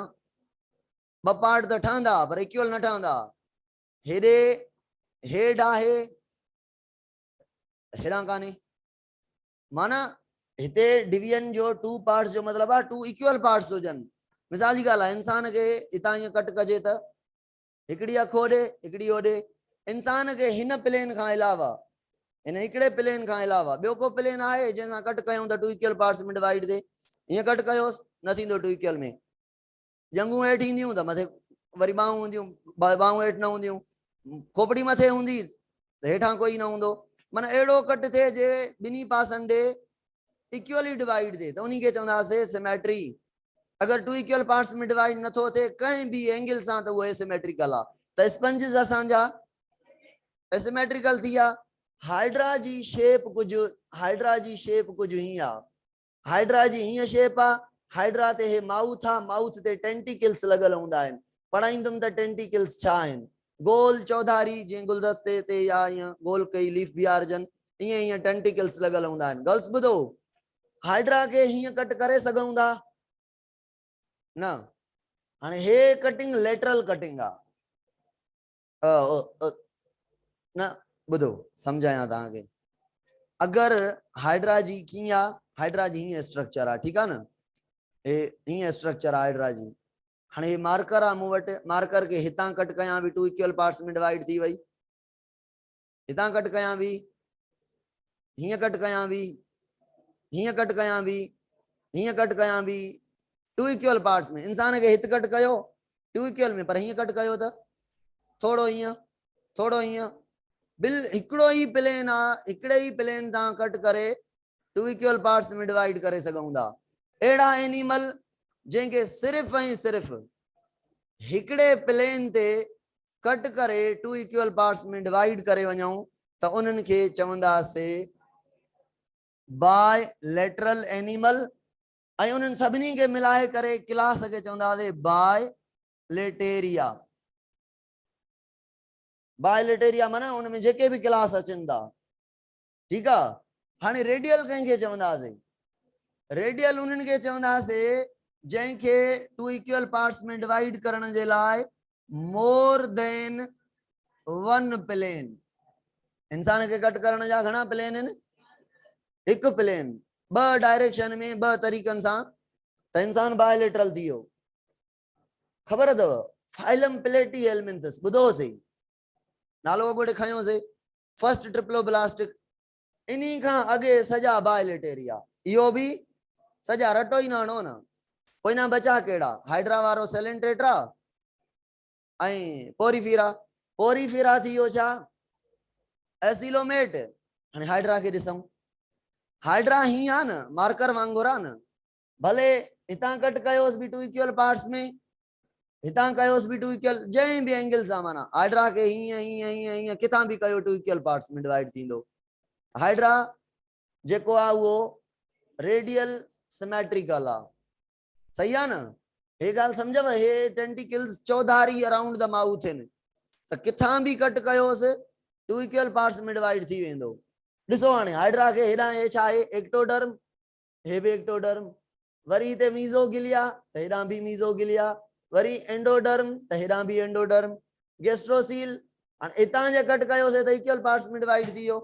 ब पार्ट त ठहंदा पर इक्वल न ठहंदा। हेॾे हेड आहे, हेॾां कान्हे, माना हिते डिवीजन जो टू पार्ट्स जो मतलब आहे टू इक्वल पार्ट्स हुजनि। मिसाल जी ॻाल्हि आहे, इंसान के हितां ईअं कट कजे त हिकिड़ी अखि होॾे हिकिड़ी होॾे, इंसान के हिन प्लेन खां अलावा, हिन हिकिड़े प्लेन खां अलावा ॿियो को प्लेन आहे जंहिंसां कट कयूं त टू इक्वल पार्ट्स में डिवाइड थिए। हीअं कट कयोसि न थींदो टू इक्वल में। जंगूं हेठि ईंदियूं त मथे वरी ॿाहूं हूंदियूं, ॿाहूं हेठि न हूंदियूं, खोपड़ी मथे हूंदी त हेठां कोई न हूंदो। माना अहिड़ो कट थिए जे ॿिन्ही पासनि ॾे इक्वली डिवाइड थिए त उन्ही खे चवंदासीं सिमेट्री। अगर टू इक्वल पार्ट्स में डिवाइड नथो थिए कहीं भी एंगल सां त उहो एसिमेट्रिकल आहे। त स्पंजिस असांजा एसिमेट्रिकल थी विया। हाइड्रा जी शेप कुछ, हाइड्रा जी शेप कुछ हीअं आहे, हाइड्रा जी हीअं शेप आहे, हाइड्रा ते हे माउथ आहे, माउथ ते टेंटिकल्स लॻल हूंदा आहिनि। पढ़ाईंदुमि त टेंटिकल्स छा आहिनि। गोल चौधारी जीअं गुलदस्ते ते या ईअं गोल कई लीफ बिहारजन, ईअं ईअं टेंटिकल्स लॻल हूंदा आहिनि। गर्ल्स ॿुधो, हाइड्रा के हीअं कट करे सघूं था न। हाणे हे कटिंग लेटरल कटिंग आहे, न ॿुधो सम्झायां तव्हांखे। अगर हाइड्रा जी कीअं आहे, हाइड्रा जी हीअं स्ट्रक्चर आहे, ठीकु आहे न, हे हीअं स्ट्रक्चर आहे हाइड्रा जी। हाणे हे मार्कर आहे मूं वटि, मार्कर के हितां कट कयां बि टू इक्वल पार्ट्स में डिवाइड थी वई, हितां कट कयां बि, हीअं कट कयां बि, हीअं कट कयां बि, हीअं कट कयां बि, टू इक्वल पार्ट्स में। इंसान के हित कट कयो टू इक्वल में, पर हीअं कट कयो त थोड़ो हीअं थोड़ो हीअं, बिल हिकिड़ो ही प्लेन आहे, हिकिड़े ही प्लेन तां कट करे टू इक्वल पार्ट्स में डिवाइड करे सघूं था। अहिड़ा एनिमल जंहिंखे सिर्फ़ ऐं सिर्फ़ हिकिड़े प्लेन ते कट करे टू इक्वल पार्ट्स में डिवाइड करे वञूं त उन्हनि खे चवंदासीं बाय लेटरल एनिमल। ऐं उन्हनि सभिनी खे मिलाए करे क्लास खे चवंदासीं बाय लेटेरिया। बायलेटेरिया माना उनमें जेके भी क्लास अचनि था, ठीक आहे। हाणे रेडियल कंहिंखे चवंदासीं, रेडियल उन्हनि खे चवंदासीं जंहिंखे टू इक्वल पार्ट्स में डिवाइड करण जे लाइ मोर देन वन प्लेन। इंसान के कट करण जा घणा प्लेन आहिनि, हिकु प्लेन, ॿ डायरेक्शन में ॿ तरीक़नि सां, त इंसान बायलेटरल थी वियो। ख़बर अथव फाइलम प्लेटीहेलमिन्थस, ॿुधोसीं नालो अॻोटे खयोंसीं, फर्स्ट ट्रिप्लोब्लास्ट। इन्ही खां अॻे सॼा बायलेटेरिया, इहो बि सॼा रटो ई न हणो न। पोइ ना बचा कहिड़ा, हाइड्रा वारो सेलेंट्रेट्रा ऐं पोरीफीरा। पोरीफीरा थी वियो छा, एसिलोमेट। हाणे हाइड्रा खे ॾिसूं, हाइड्रा हीअं आहे न, मार्कर वांगुरु आहे न, भले हितां कट कयोसि बि टू इक्वल पार्ट्स में, हितां कयोसि बि टू इक्वल, जंहिं बि एंगल सां माना हाइड्रा खे हीअं हीअं हीअं हीअं किथां बि कयो टू इक्वल पार्ट्स में डिवाइड थींदो। हाइड्रा जेको आहे उहो रेडियल सिमेट्रिकल आ, सही आ न? हे गाल समझव, हे टेंटिकल्स चौधारी अराउंड द माउथ आहिनि, त किथां बि कट कयोसि टू इक्वल पार्ट्स में डिवाइड थी वेंदो। ॾिसो हाणे हाइड्रा खे हेॾां हे छा आहे एक्टोडर्म, हे बि एक्टोडर्म, वरी हिते मीज़ोगिलिया त हेॾां बि मीज़ोगिलिया, वरी एंडोडर्म त हेॾां बि एंडोडर्म, गेस्ट्रोसील। हाणे हितां जे कट कयोसीं त इक्वल पार्ट्स में डिवाइड थी वियो।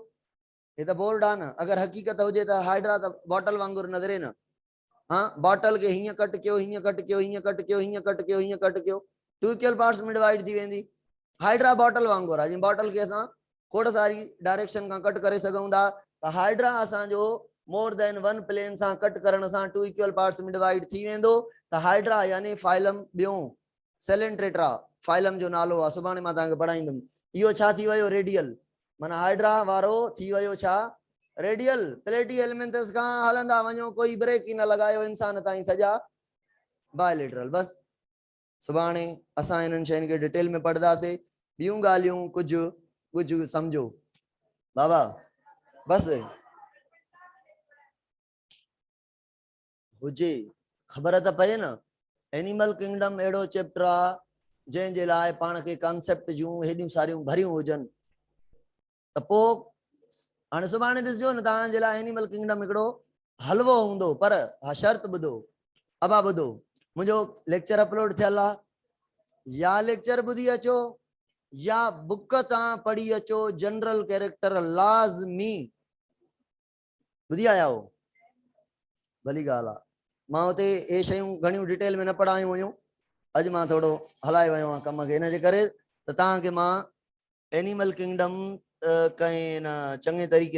हे त बोर्ड आहे न, अगरि हक़ीक़त हुजे त हाइड्रा त बॉटल वांगुरु नज़रे न। हाँ बॉटल के हीअं कट कयो, हीअं कट कयो, हीअं कट कयो, हीअं कट कयो, हीअं कट कयो, टू इक्वल पार्ट्स में डिवाइड थी वेंदी। हाइड्रा बॉटल वांगुरु आहे, जीअं बॉटल खे असां खोड़ सारी डायरेक्शन खां कट करे सघूं था, त हाइड्रा असांजो मोर देन वन प्लेन सां कट करण सां टू इक्वल पार्ट्स में डिवाइड थी वेंदो। त हाइड्रा यानी फाइलम ॿियों सेलेंट्रेट्रा फाइलम जो नालो आहे, सुभाणे मां तव्हांखे पढ़ाईंदुमि। इहो छा थी वियो रेडियल, माना हाइड्रा वारो थी वियो छा रेडियल। प्लेटी एलिमेंट्स खां हलंदा वञो, कोई ब्रेक ई न लॻायो इंसान ताईं, सॼा बायलेटरल। बस सुभाणे असां इन्हनि शयुनि खे डिटेल में पढ़ंदासीं, ॿियूं ॻाल्हियूं कुझु कुझु सम्झो बाबा। बस हुजे ख़बर त पए न। एनिमल किंगडम अहिड़ो चैप्टर आहे जंहिंजे लाइ पाण खे कॉन्सेप्ट जूं हेॾियूं सारियूं भरियूं हुजनि, त पोइ हाणे सुभाणे ॾिसजो न, तव्हांजे लाइ एनिमल किंगडम हिकिड़ो हलवो हूंदो। पर हा शर्त ॿुधो, अबा ॿुधो, मुंहिंजो लेक्चर अपलोड थियल आहे, या लेक्चर ॿुधी अचो या बुक तव्हां पढ़ी अचो, जनरल कैरेक्टर लाज़मी ॿुधी आया हो, भली ॻाल्हि आहे। मां हुते हे शयूं घणियूं डिटेल में न पढ़ायूं हुयूं, अॼु मां थोरो हलाए वियो आहियां कम खे, हिनजे करे त तव्हांखे मां एनिमल किंगडम कंहिं न चङे तरीक़े